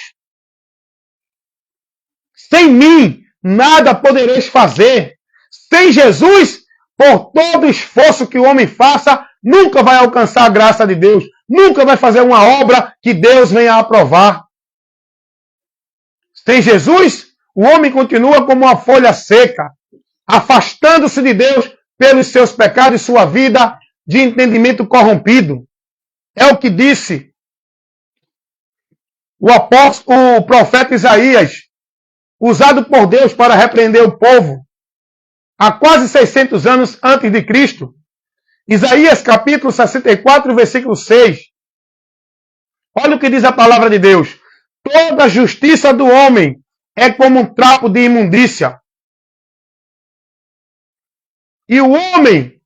sem mim, nada podereis fazer. Sem Jesus, por todo esforço que o homem faça, nunca vai alcançar a graça de Deus. Nunca vai fazer uma obra que Deus venha a aprovar. Sem Jesus, o homem continua como uma folha seca, afastando-se de Deus pelos seus pecados e sua vida de entendimento corrompido. É o que disse o profeta Isaías, usado por Deus para repreender o povo, há quase 600 anos antes de Cristo. Isaías capítulo 64, versículo 6. Olha o que diz a palavra de Deus. Toda a justiça do homem é como um trapo de imundícia. E o homem,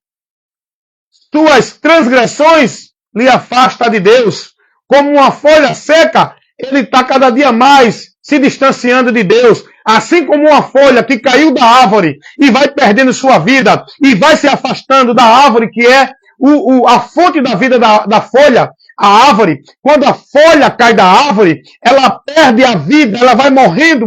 suas transgressões lhe afasta de Deus. Como uma folha seca, ele está cada dia mais se distanciando de Deus. Assim como uma folha que caiu da árvore e vai perdendo sua vida e vai se afastando da árvore, que é a fonte da vida da folha, a árvore. Quando a folha cai da árvore, ela perde a vida, ela vai morrendo,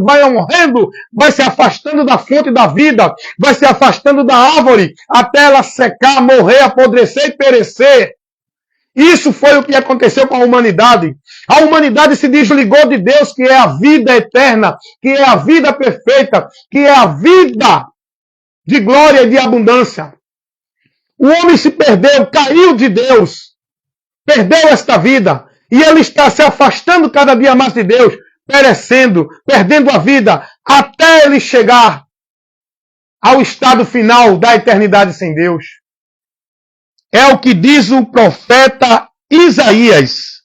vai se afastando da fonte da vida, vai se afastando da árvore, até ela secar, morrer, apodrecer e perecer. Isso foi o que aconteceu com a humanidade. A humanidade se desligou de Deus, que é a vida eterna, que é a vida perfeita, que é a vida de glória e de abundância. O homem se perdeu, caiu de Deus, perdeu esta vida, e ele está se afastando cada dia mais de Deus, perecendo, perdendo a vida, até ele chegar ao estado final da eternidade sem Deus. É o que diz o profeta Isaías,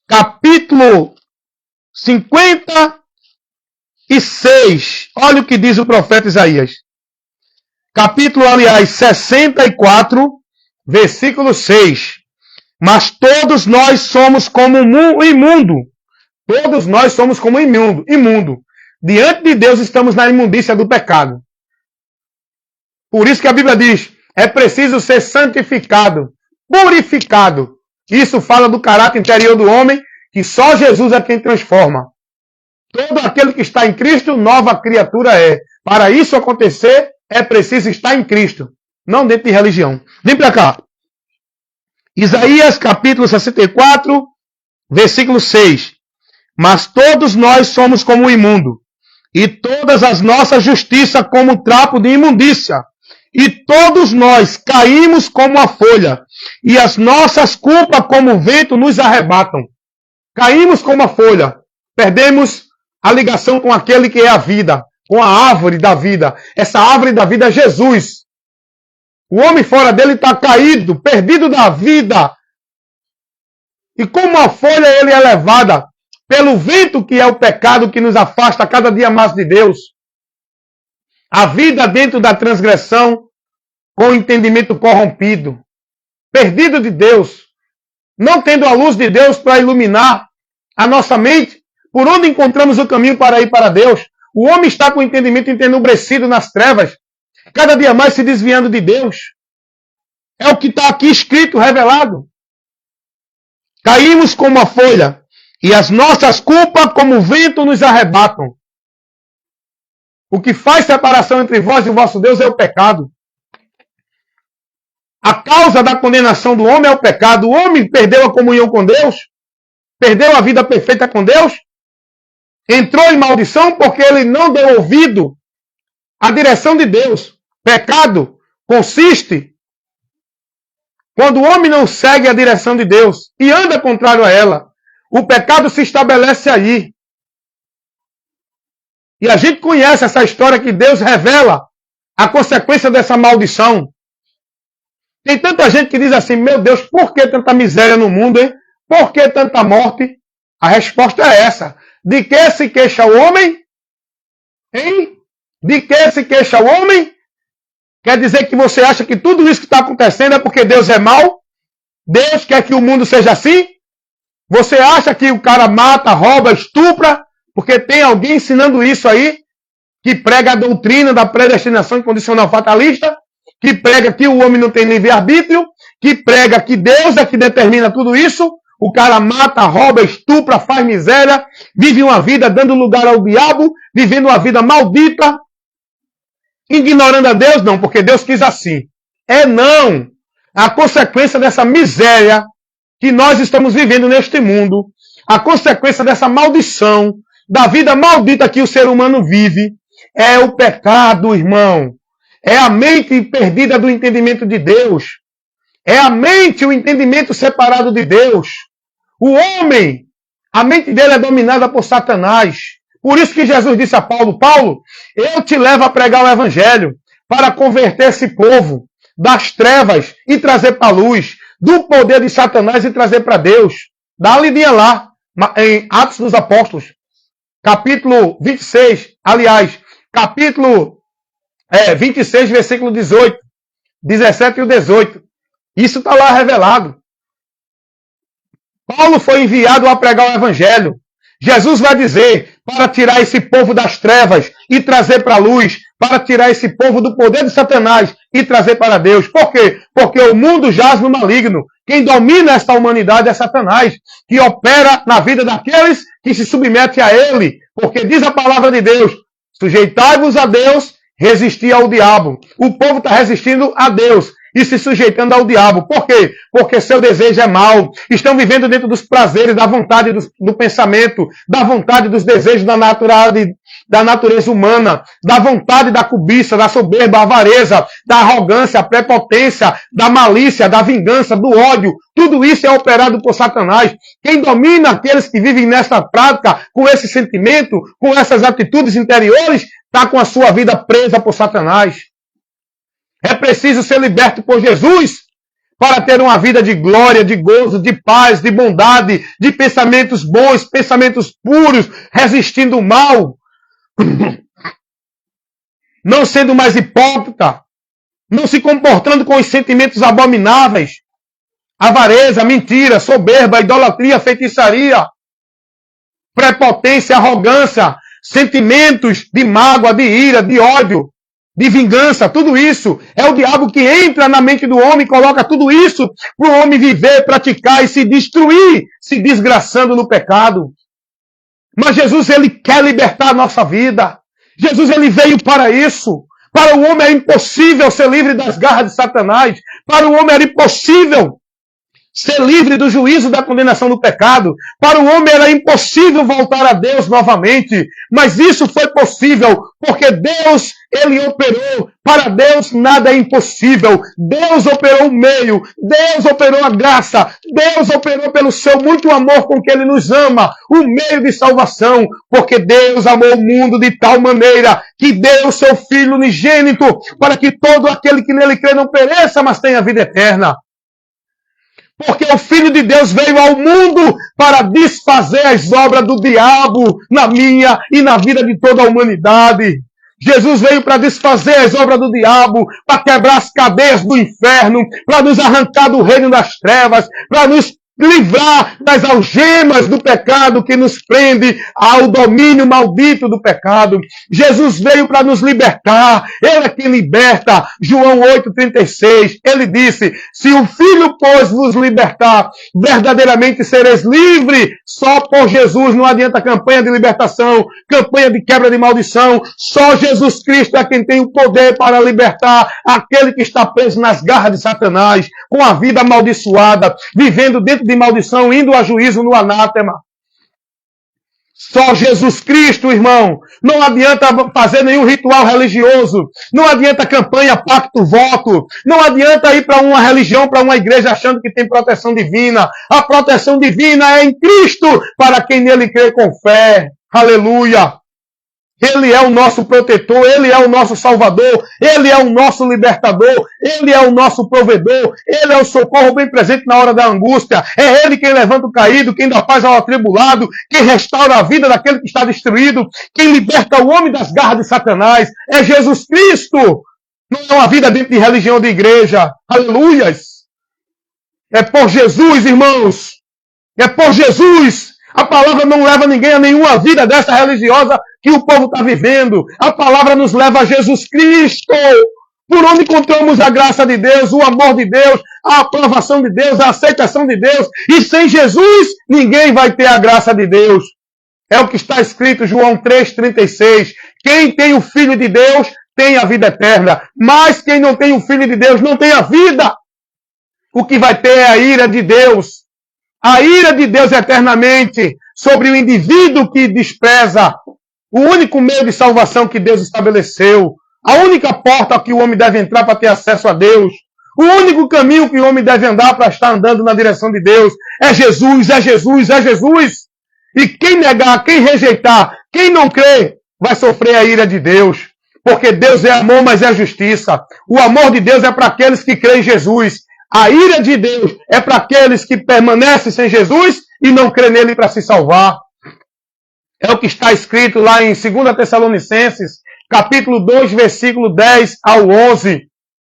capítulo 56. Olha o que diz o profeta Isaías. Capítulo, aliás, 64, versículo 6. Mas todos nós somos como imundo. Todos nós somos como imundo. Diante de Deus estamos na imundícia do pecado. Por isso que a Bíblia diz, é preciso ser santificado, purificado. Isso fala do caráter interior do homem, que só Jesus é quem transforma. Todo aquele que está em Cristo, nova criatura é. Para isso acontecer, é preciso estar em Cristo, não dentro de religião. Vem para cá. Isaías capítulo 64, versículo 6. Mas todos nós somos como o imundo, e todas as nossas justiças como trapo de imundícia. E todos nós caímos como a folha, e as nossas culpas como o vento nos arrebatam. Caímos como a folha, perdemos a ligação com aquele que é a vida, com a árvore da vida. Essa árvore da vida é Jesus. O homem fora dele está caído, perdido da vida. E como a folha ele é levada pelo vento que é o pecado que nos afasta cada dia mais de Deus. A vida dentro da transgressão, com o entendimento corrompido, perdido de Deus, não tendo a luz de Deus para iluminar a nossa mente, por onde encontramos o caminho para ir para Deus. O homem está com o entendimento entenebrecido nas trevas, cada dia mais se desviando de Deus. É o que está aqui escrito, revelado. Caímos como a folha, e as nossas culpas como o vento nos arrebatam. O que faz separação entre vós e o vosso Deus é o pecado. A causa da condenação do homem é o pecado. O homem perdeu a comunhão com Deus, perdeu a vida perfeita com Deus, entrou em maldição porque ele não deu ouvido à direção de Deus. Pecado consiste quando o homem não segue a direção de Deus e anda contrário a ela. O pecado se estabelece aí. E a gente conhece essa história que Deus revela a consequência dessa maldição. Tem tanta gente que diz assim, meu Deus, por que tanta miséria no mundo, hein? Por que tanta morte? A resposta é essa. De que se queixa o homem? Hein? De que se queixa o homem? Quer dizer que você acha que tudo isso que está acontecendo é porque Deus é mau? Deus quer que o mundo seja assim? Você acha que o cara mata, rouba, estupra, porque tem alguém ensinando isso aí? que prega a doutrina da predestinação incondicional fatalista, que prega que o homem não tem livre-arbítrio, que prega que Deus é que determina tudo isso. O cara mata, rouba, estupra, faz miséria, vive uma vida dando lugar ao diabo, vivendo uma vida maldita, ignorando a Deus, não, porque Deus quis assim. É não. A consequência dessa miséria que nós estamos vivendo neste mundo, a consequência dessa maldição, da vida maldita que o ser humano vive, é o pecado, irmão. É a mente perdida do entendimento de Deus. É a mente, o entendimento separado de Deus. O homem, a mente dele é dominada por Satanás. Por isso que Jesus disse a Paulo, Paulo, eu te levo a pregar o evangelho para converter esse povo das trevas e trazer para a luz, do poder de Satanás e trazer para Deus. Dá uma lidinha lá, em Atos dos Apóstolos, capítulo 26, aliás, capítulo 26, versículo 18, 17 e 18. Isso está lá revelado. Paulo foi enviado a pregar o evangelho. Jesus vai dizer para tirar esse povo das trevas e trazer para a luz, para tirar esse povo do poder de Satanás e trazer para Deus. Por quê? Porque o mundo jaz no maligno. Quem domina esta humanidade é Satanás, que opera na vida daqueles que se submetem a ele. Porque diz a palavra de Deus, sujeitai-vos a Deus, resisti ao diabo. O povo está resistindo a Deus e se sujeitando ao diabo. Por quê? Porque seu desejo é mau. Estão vivendo dentro dos prazeres, da vontade do pensamento, da vontade dos desejos da natureza humana, da vontade da cobiça, da soberba, da avareza, da arrogância, da prepotência, da malícia, da vingança, do ódio. Tudo isso é operado por Satanás. Quem domina aqueles que vivem nesta prática, com esse sentimento, com essas atitudes interiores, está com a sua vida presa por Satanás. É preciso ser liberto por Jesus para ter uma vida de glória, de gozo, de paz, de bondade, de pensamentos bons, pensamentos puros, resistindo o mal. Não sendo mais hipócrita, não se comportando com os sentimentos abomináveis, avareza, mentira, soberba, idolatria, feitiçaria, prepotência, arrogância, sentimentos de mágoa, de ira, de ódio, de vingança, tudo isso é o diabo que entra na mente do homem e coloca tudo isso para o homem viver, praticar e se destruir, se desgraçando no pecado. Mas Jesus, ele quer libertar a nossa vida. Jesus, ele veio para isso. Para o homem é impossível ser livre das garras de Satanás. Para o homem era impossível ser livre do juízo da condenação do pecado. Para o homem era impossível voltar a Deus novamente. Mas isso foi possível porque Deus, ele operou. Para Deus nada é impossível. Deus operou o meio. Deus operou a graça. Deus operou pelo seu muito amor com que ele nos ama. O meio de salvação. Porque Deus amou o mundo de tal maneira que deu o seu Filho unigênito para que todo aquele que nele crê não pereça, mas tenha vida eterna. Porque o Filho de Deus veio ao mundo para desfazer as obras do diabo na minha e na vida de toda a humanidade. Jesus veio para desfazer as obras do diabo, para quebrar as cadeias do inferno, para nos arrancar do reino das trevas, para nos livrar das algemas do pecado que nos prende ao domínio maldito do pecado. Jesus veio para nos libertar. Ele é quem liberta. João 8,36. Ele disse, se o Filho, pois, vos libertar, verdadeiramente sereis livres. Só por Jesus não adianta campanha de libertação, campanha de quebra de maldição. Só Jesus Cristo é quem tem o poder para libertar aquele que está preso nas garras de Satanás, com a vida amaldiçoada, vivendo dentro de maldição, indo a juízo no anátema. Só Jesus Cristo, irmão. Não adianta fazer nenhum ritual religioso. Não adianta campanha, pacto, voto. Não adianta ir para uma religião, para uma igreja achando que tem proteção divina. A proteção divina é em Cristo para quem nele crê com fé. Aleluia. Ele é o nosso protetor, Ele é o nosso salvador, Ele é o nosso libertador, Ele é o nosso provedor, Ele é o socorro bem presente na hora da angústia. É Ele quem levanta o caído, quem dá paz ao atribulado, quem restaura a vida daquele que está destruído, quem liberta o homem das garras de Satanás. É Jesus Cristo. Não é uma vida dentro de religião de igreja. Aleluias. É por Jesus, irmãos. É por Jesus. A palavra não leva ninguém a nenhuma vida dessa religiosa que o povo está vivendo. A palavra nos leva a Jesus Cristo, por onde encontramos a graça de Deus, o amor de Deus, a aprovação de Deus, a aceitação de Deus. E sem Jesus, ninguém vai ter a graça de Deus. É o que está escrito, João 3,36. Quem tem o Filho de Deus tem a vida eterna. Mas quem não tem o Filho de Deus não tem a vida. O que vai ter é a ira de Deus. A ira de Deus eternamente sobre o indivíduo que despreza o único meio de salvação que Deus estabeleceu. A única porta que o homem deve entrar para ter acesso a Deus. O único caminho que o homem deve andar para estar andando na direção de Deus. É Jesus, é Jesus, é Jesus. E quem negar, quem rejeitar, quem não crê, vai sofrer a ira de Deus. Porque Deus é amor, mas é justiça. O amor de Deus é para aqueles que creem em Jesus. A ira de Deus é para aqueles que permanecem sem Jesus e não crê nele para se salvar. É o que está escrito lá em 2 Tessalonicenses, capítulo 2, versículo 10 ao 11.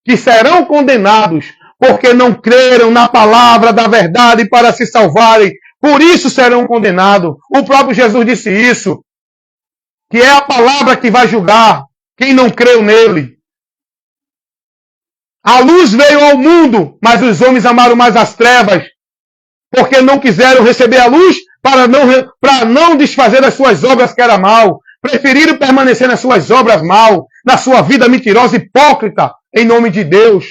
Que serão condenados porque não creram na palavra da verdade para se salvarem. Por isso serão condenados. O próprio Jesus disse isso. Que é a palavra que vai julgar quem não creu nele. A luz veio ao mundo, mas os homens amaram mais as trevas, porque não quiseram receber a luz para não desfazer as suas obras que era mal. Preferiram permanecer nas suas obras mal, na sua vida mentirosa e hipócrita, em nome de Deus.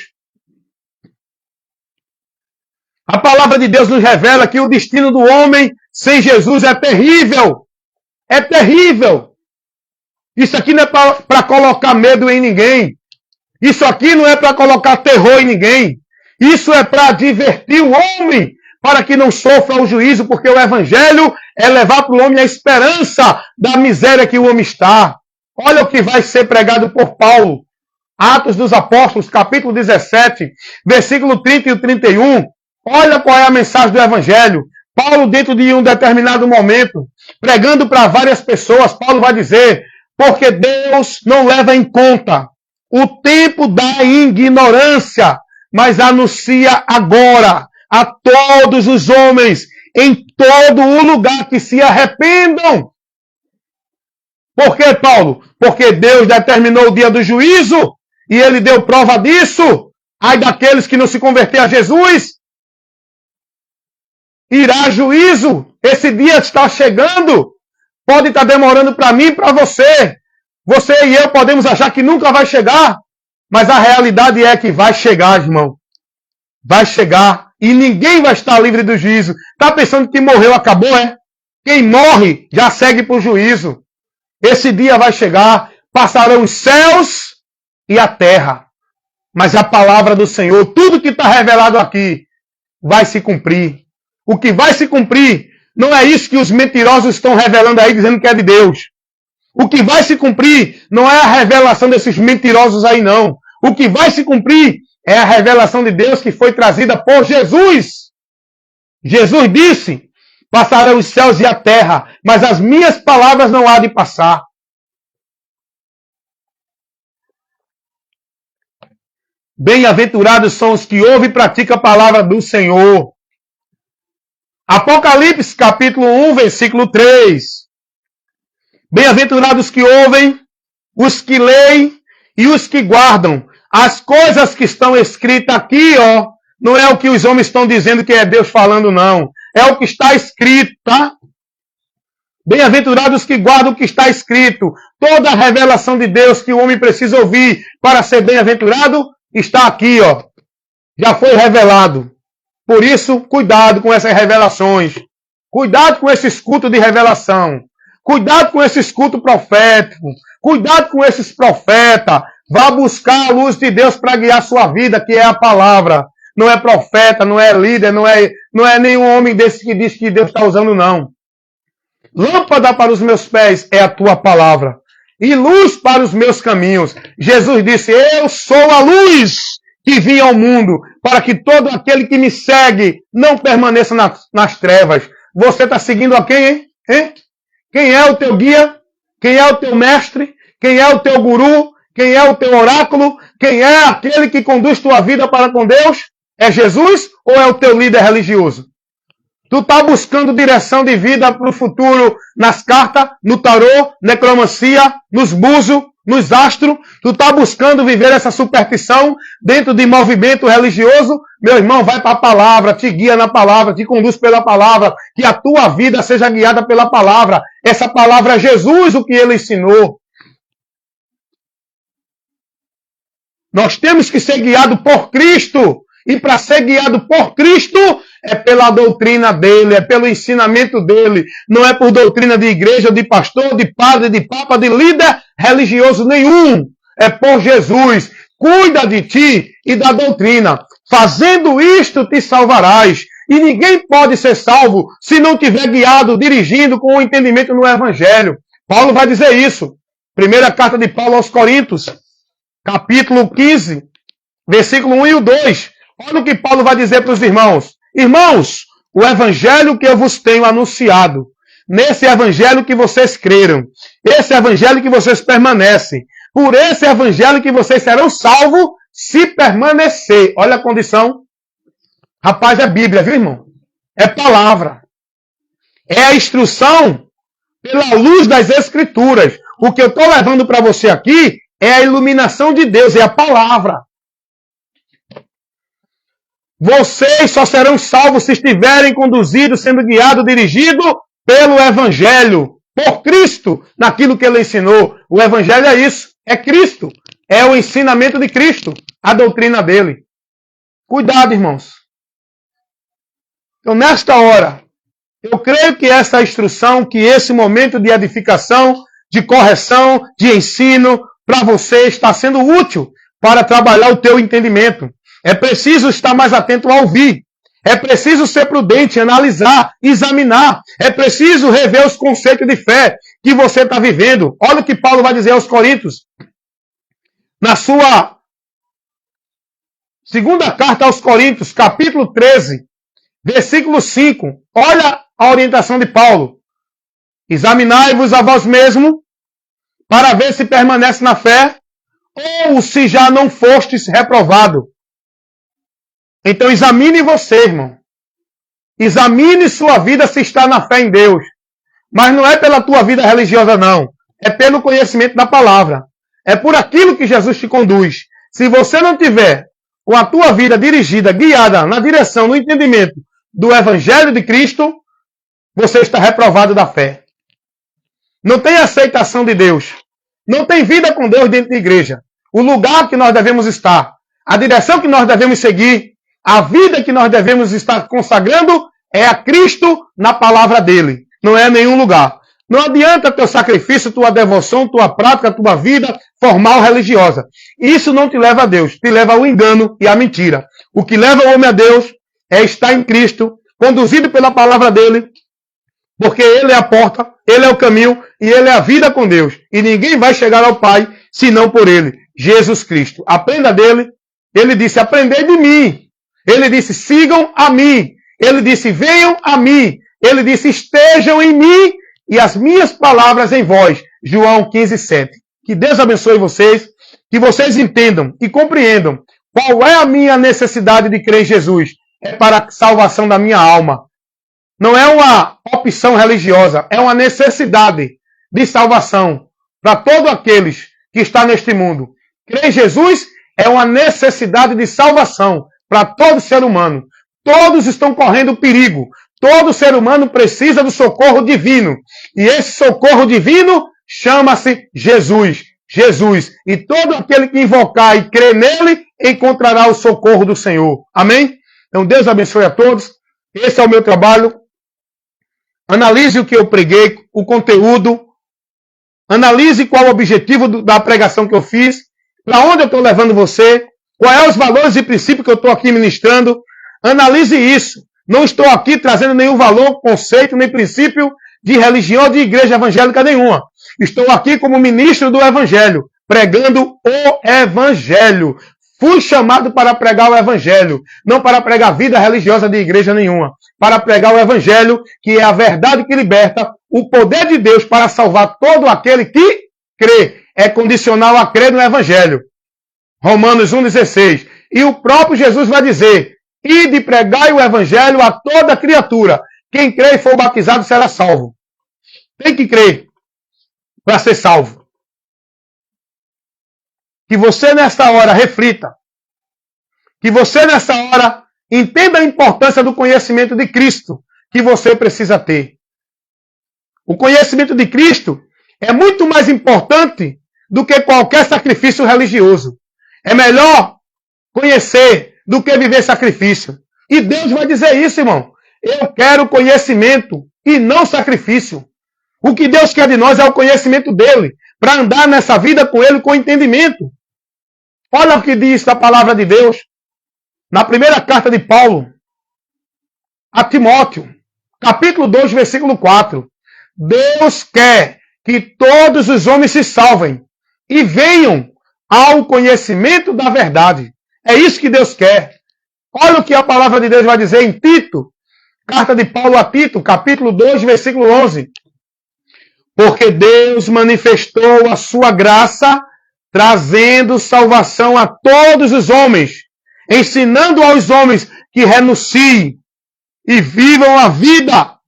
A palavra de Deus nos revela que o destino do homem sem Jesus é terrível. É terrível. Isso aqui não é para colocar medo em ninguém. Isso aqui não é para colocar terror em ninguém. Isso é para divertir o homem, para que não sofra o juízo, porque o evangelho é levar para o homem a esperança da miséria que o homem está. Olha o que vai ser pregado por Paulo. Atos dos Apóstolos, capítulo 17, versículo 30 e 31. Olha qual é a mensagem do evangelho. Paulo, dentro de um determinado momento, pregando para várias pessoas, Paulo vai dizer: porque Deus não leva em conta o tempo da ignorância, mas anuncia agora a todos os homens, em todo o lugar, que se arrependam. Por que, Paulo? Porque Deus determinou o dia do juízo, e ele deu prova disso. Ai daqueles que não se converter a Jesus, irá juízo. Esse dia está chegando. Pode estar demorando para mim e para você. Você e eu podemos achar que nunca vai chegar, mas a realidade é que vai chegar, irmão. Vai chegar e ninguém vai estar livre do juízo. Está pensando que morreu, acabou, é? Quem morre já segue para o juízo. Esse dia vai chegar, passarão os céus e a terra. Mas a palavra do Senhor, tudo que está revelado aqui, vai se cumprir. O que vai se cumprir não é isso que os mentirosos estão revelando aí, dizendo que é de Deus. O que vai se cumprir não é a revelação desses mentirosos aí, não. O que vai se cumprir é a revelação de Deus que foi trazida por Jesus. Jesus disse: passarão os céus e a terra, mas as minhas palavras não há de passar. Bem-aventurados são os que ouvem e praticam a palavra do Senhor. Apocalipse, capítulo 1, versículo 3. Bem-aventurados que ouvem, os que leem e os que guardam as coisas que estão escritas aqui, ó. Não é o que os homens estão dizendo que é Deus falando, não. É o que está escrito, tá? Bem-aventurados que guardam o que está escrito. Toda a revelação de Deus que o homem precisa ouvir para ser bem-aventurado está aqui, ó. Já foi revelado. Por isso, cuidado com essas revelações. Cuidado com esse culto de revelação. Cuidado com esse culto profético. Cuidado com esses profetas. Vá buscar a luz de Deus para guiar a sua vida, que é a palavra. Não é profeta, não é líder, não é nenhum homem desse que diz que Deus está usando, não. Lâmpada para os meus pés é a tua palavra, e luz para os meus caminhos. Jesus disse: eu sou a luz que vim ao mundo, para que todo aquele que me segue não permaneça nas trevas. Você está seguindo a quem, hein? Quem é o teu guia? Quem é o teu mestre? Quem é o teu guru? Quem é o teu oráculo? Quem é aquele que conduz tua vida para com Deus? É Jesus ou é o teu líder religioso? Tu está buscando direção de vida para o futuro nas cartas, no tarô, necromancia, nos búzios, nos astros. Tu está buscando viver essa superstição dentro de movimento religioso. Meu irmão, vai para a palavra, te guia na palavra, te conduz pela palavra. Que a tua vida seja guiada pela palavra. Essa palavra é Jesus, o que ele ensinou. Nós temos que ser guiados por Cristo. E para ser guiado por Cristo, é pela doutrina dele, é pelo ensinamento dele. Não é por doutrina de igreja, de pastor, de padre, de papa, de líder religioso nenhum. É por Jesus. Cuida de ti e da doutrina. Fazendo isto, te salvarás. E ninguém pode ser salvo se não tiver guiado, dirigindo com o entendimento no Evangelho. Paulo vai dizer isso. Primeira carta de Paulo aos Coríntios, capítulo 15, versículo 1 e o 2. Olha o que Paulo vai dizer para os irmãos. Irmãos, o evangelho que eu vos tenho anunciado, nesse evangelho que vocês creram, esse evangelho que vocês permanecem, por esse evangelho que vocês serão salvos, se permanecer. Olha a condição. Rapaz, é Bíblia, viu, irmão? É palavra. É a instrução pela luz das Escrituras. O que eu estou levando para você aqui é a iluminação de Deus, é a palavra. Vocês só serão salvos se estiverem conduzidos, sendo guiados, dirigidos pelo Evangelho, por Cristo, naquilo que ele ensinou. O Evangelho é isso, é Cristo. É o ensinamento de Cristo, a doutrina dele. Cuidado, irmãos. Então, nesta hora, eu creio que essa instrução, que esse momento de edificação, de correção, de ensino, para você está sendo útil para trabalhar o teu entendimento. É preciso estar mais atento a ouvir. É preciso ser prudente, analisar, examinar. É preciso rever os conceitos de fé que você está vivendo. Olha o que Paulo vai dizer aos Coríntios. Na sua segunda carta aos Coríntios, capítulo 13, versículo 5. Olha a orientação de Paulo. Examinai-vos a vós mesmo, para ver se permanece na fé, ou se já não fostes reprovado. Então examine você, irmão. Examine sua vida se está na fé em Deus. Mas não é pela tua vida religiosa, não. É pelo conhecimento da palavra. É por aquilo que Jesus te conduz. Se você não tiver com a tua vida dirigida, guiada na direção, no entendimento do Evangelho de Cristo, você está reprovado da fé. Não tem aceitação de Deus. Não tem vida com Deus dentro da igreja. O lugar que nós devemos estar. A direção que nós devemos seguir. A vida que nós devemos estar consagrando é a Cristo na palavra dele. Não é nenhum lugar. Não adianta teu sacrifício, tua devoção, tua prática, tua vida formal religiosa. Isso não te leva a Deus. Te leva ao engano e à mentira. O que leva o homem a Deus é estar em Cristo, conduzido pela palavra dele, porque ele é a porta, ele é o caminho e ele é a vida com Deus. E ninguém vai chegar ao Pai senão por ele, Jesus Cristo. Aprenda dele. Ele disse, aprendei de mim. Ele disse, sigam a mim. Ele disse, venham a mim. Ele disse, estejam em mim e as minhas palavras em vós. João 15, 7. Que Deus abençoe vocês, que vocês entendam e compreendam qual é a minha necessidade de crer em Jesus. É para a salvação da minha alma. Não é uma opção religiosa, é uma necessidade de salvação para todos aqueles que estão neste mundo. Crer em Jesus é uma necessidade de salvação para todo ser humano. Todos estão correndo perigo. Todo ser humano precisa do socorro divino. E esse socorro divino chama-se Jesus. Jesus. E todo aquele que invocar e crer nele, encontrará o socorro do Senhor. Amém? Então Deus abençoe a todos. Esse é o meu trabalho. Analise o que eu preguei, o conteúdo. Analise qual o objetivo da pregação que eu fiz. Para onde eu estou levando você. Quais são os valores e princípios que eu estou aqui ministrando? Analise isso. Não estou aqui trazendo nenhum valor, conceito, nem princípio de religião ou de igreja evangélica nenhuma. Estou aqui como ministro do Evangelho, pregando o Evangelho. Fui chamado para pregar o Evangelho, não para pregar vida religiosa de igreja nenhuma. Para pregar o Evangelho, que é a verdade que liberta, o poder de Deus para salvar todo aquele que crê. É condicional a crer no Evangelho. Romanos 1,16. E o próprio Jesus vai dizer, ide pregai o Evangelho a toda criatura. Quem crê e for batizado será salvo. Tem que crer para ser salvo. Que você nesta hora reflita. Que você nessa hora entenda a importância do conhecimento de Cristo que você precisa ter. O conhecimento de Cristo é muito mais importante do que qualquer sacrifício religioso. É melhor conhecer do que viver sacrifício. E Deus vai dizer isso, irmão. Eu quero conhecimento e não sacrifício. O que Deus quer de nós é o conhecimento dele, para andar nessa vida com ele com entendimento. Olha o que diz a palavra de Deus na primeira carta de Paulo a Timóteo, capítulo 2, versículo 4. Deus quer que todos os homens se salvem e venham ao conhecimento da verdade. É isso que Deus quer. Olha o que a palavra de Deus vai dizer em Tito, carta de Paulo a Tito, capítulo 2, versículo 11. Porque Deus manifestou a sua graça, trazendo salvação a todos os homens, ensinando aos homens que renunciem e vivam a vida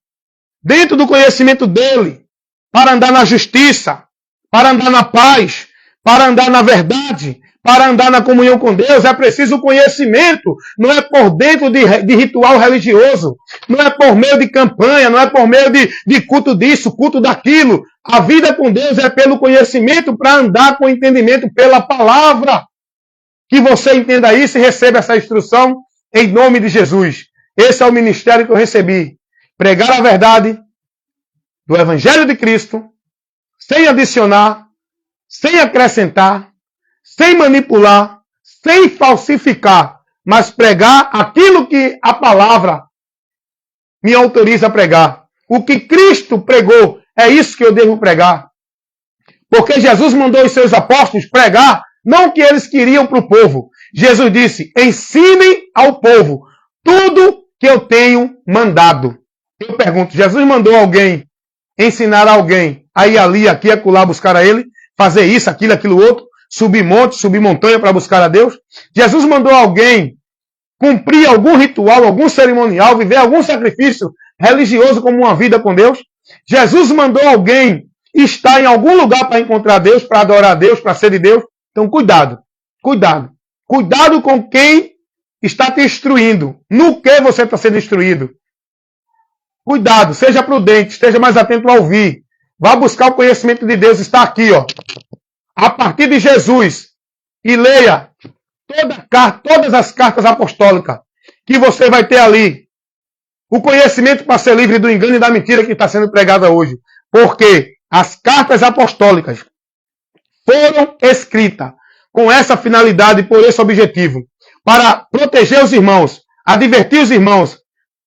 dentro do conhecimento dele, para andar na justiça, para andar na paz, para andar na verdade, para andar na comunhão com Deus. É preciso conhecimento, não é por dentro de ritual religioso, não é por meio de campanha, não é por meio de culto disso, culto daquilo. A vida com Deus é pelo conhecimento, para andar com entendimento pela palavra. Que você entenda isso e receba essa instrução em nome de Jesus. Esse é o ministério que eu recebi. Pregar a verdade do Evangelho de Cristo, sem adicionar, sem acrescentar, sem manipular, sem falsificar, mas pregar aquilo que a palavra me autoriza a pregar. O que Cristo pregou, é isso que eu devo pregar. Porque Jesus mandou os seus apóstolos pregar, não o que eles queriam para o povo. Jesus disse, ensinem ao povo tudo que eu tenho mandado. Eu pergunto, Jesus mandou alguém ensinar alguém a ir ali, aqui, acolá, buscar a ele, fazer isso, aquilo outro, subir monte, subir montanha para buscar a Deus? Jesus mandou alguém cumprir algum ritual, algum cerimonial, viver algum sacrifício religioso como uma vida com Deus? Jesus mandou alguém estar em algum lugar para encontrar Deus, para adorar a Deus, para ser de Deus? Então cuidado, cuidado. Cuidado com quem está te instruindo. No que você está sendo instruído? Cuidado, seja prudente, esteja mais atento a ouvir. Vá buscar o conhecimento de Deus, está aqui, ó. A partir de Jesus. E leia todas as cartas apostólicas que você vai ter ali. O conhecimento para ser livre do engano e da mentira que está sendo pregada hoje. Porque as cartas apostólicas foram escritas com essa finalidade, por esse objetivo. Para proteger os irmãos, advertir os irmãos,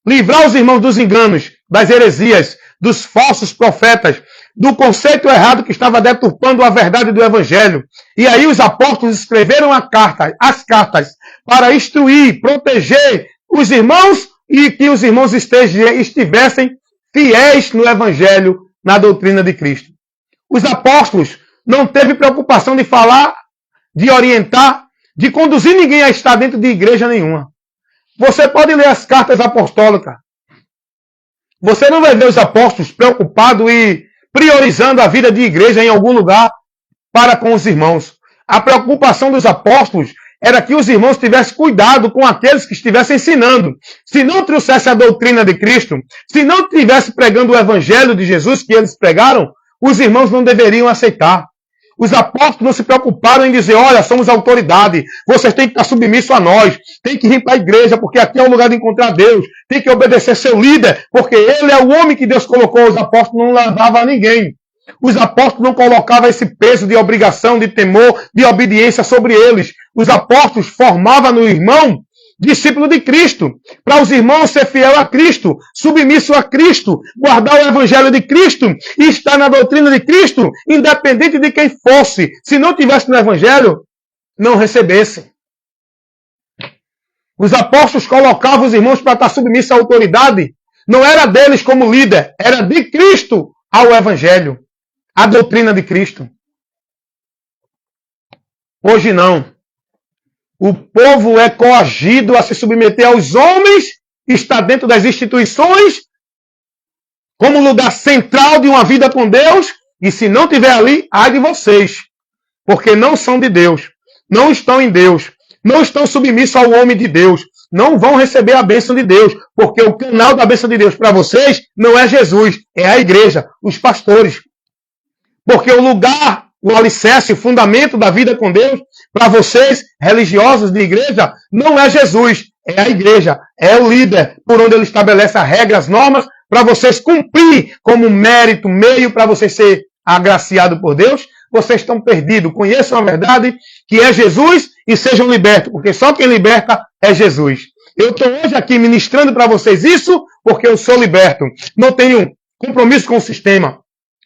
livrar os irmãos dos enganos, das heresias, dos falsos profetas, do conceito errado que estava deturpando a verdade do Evangelho. E aí os apóstolos escreveram as cartas para instruir, proteger os irmãos e que os irmãos estivessem fiéis no Evangelho, na doutrina de Cristo. Os apóstolos não teve preocupação de falar, de orientar, de conduzir ninguém a estar dentro de igreja nenhuma. Você pode ler as cartas apostólicas. Você não vai ver os apóstolos preocupados e priorizando a vida de igreja em algum lugar para com os irmãos. A preocupação dos apóstolos era que os irmãos tivessem cuidado com aqueles que estivessem ensinando. Se não trouxesse a doutrina de Cristo, se não estivesse pregando o evangelho de Jesus que eles pregaram, os irmãos não deveriam aceitar. Os apóstolos não se preocuparam em dizer, olha, somos autoridade, vocês têm que estar submissos a nós, tem que vir para a igreja, porque aqui é o lugar de encontrar Deus, tem que obedecer seu líder, porque ele é o homem que Deus colocou. Os apóstolos não levavam a ninguém. Os apóstolos não colocavam esse peso de obrigação, de temor, de obediência sobre eles. Os apóstolos formavam no irmão discípulo de Cristo, para os irmãos ser fiel a Cristo, submisso a Cristo, guardar o evangelho de Cristo e estar na doutrina de Cristo, independente de quem fosse. Se não tivesse no evangelho, não recebesse. Os apóstolos colocavam os irmãos para estar submissos à autoridade. Não era deles como líder, era de Cristo ao evangelho, à doutrina de Cristo. Hoje não. O povo é coagido a se submeter aos homens, está dentro das instituições como lugar central de uma vida com Deus, e se não tiver ali, ai de vocês, porque não são de Deus, não estão em Deus, não estão submissos ao homem de Deus, não vão receber a bênção de Deus, porque o canal da bênção de Deus para vocês não é Jesus, é a igreja, os pastores. Porque o lugar, o alicerce, o fundamento da vida com Deus, para vocês, religiosos de igreja, não é Jesus, é a igreja, é o líder, por onde ele estabelece as regras, as normas, para vocês cumprir como mérito, meio para vocês ser agraciado por Deus. Vocês estão perdidos. Conheçam a verdade, que é Jesus, e sejam libertos, porque só quem liberta é Jesus. Eu estou hoje aqui ministrando para vocês isso, porque eu sou liberto. Não tenho compromisso com o sistema.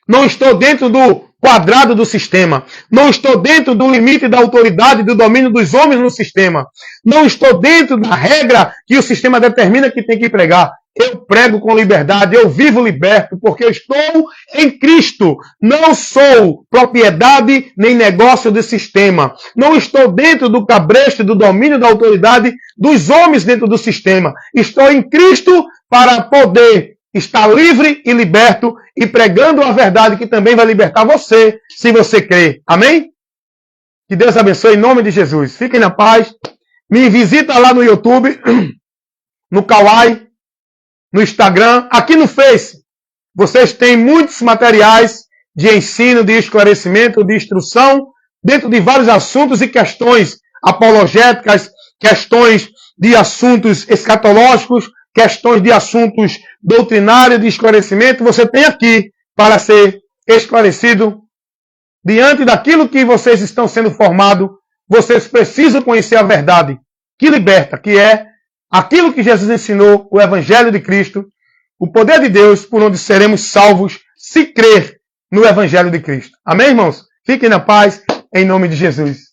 Não estou dentro do quadrado do sistema. Não estou dentro do limite da autoridade, do domínio dos homens no sistema. Não estou dentro da regra que o sistema determina que tem que pregar. Eu prego com liberdade, eu vivo liberto, porque eu estou em Cristo. Não sou propriedade nem negócio do sistema. Não estou dentro do cabresto, do domínio da autoridade dos homens dentro do sistema. Estou em Cristo para poder estar livre e liberto e pregando a verdade que também vai libertar você, se você crer. Amém? Que Deus abençoe em nome de Jesus. Fiquem na paz. Me visita lá no YouTube, no Kawaii, no Instagram, aqui no Face. Vocês têm muitos materiais de ensino, de esclarecimento, de instrução, dentro de vários assuntos e questões apologéticas, questões de assuntos escatológicos, questões de assuntos doutrinários, de esclarecimento. Você tem aqui para ser esclarecido. Diante daquilo que vocês estão sendo formados, vocês precisam conhecer a verdade que liberta, que é aquilo que Jesus ensinou, o Evangelho de Cristo, o poder de Deus, por onde seremos salvos, se crer no Evangelho de Cristo. Amém, irmãos? Fiquem na paz, em nome de Jesus.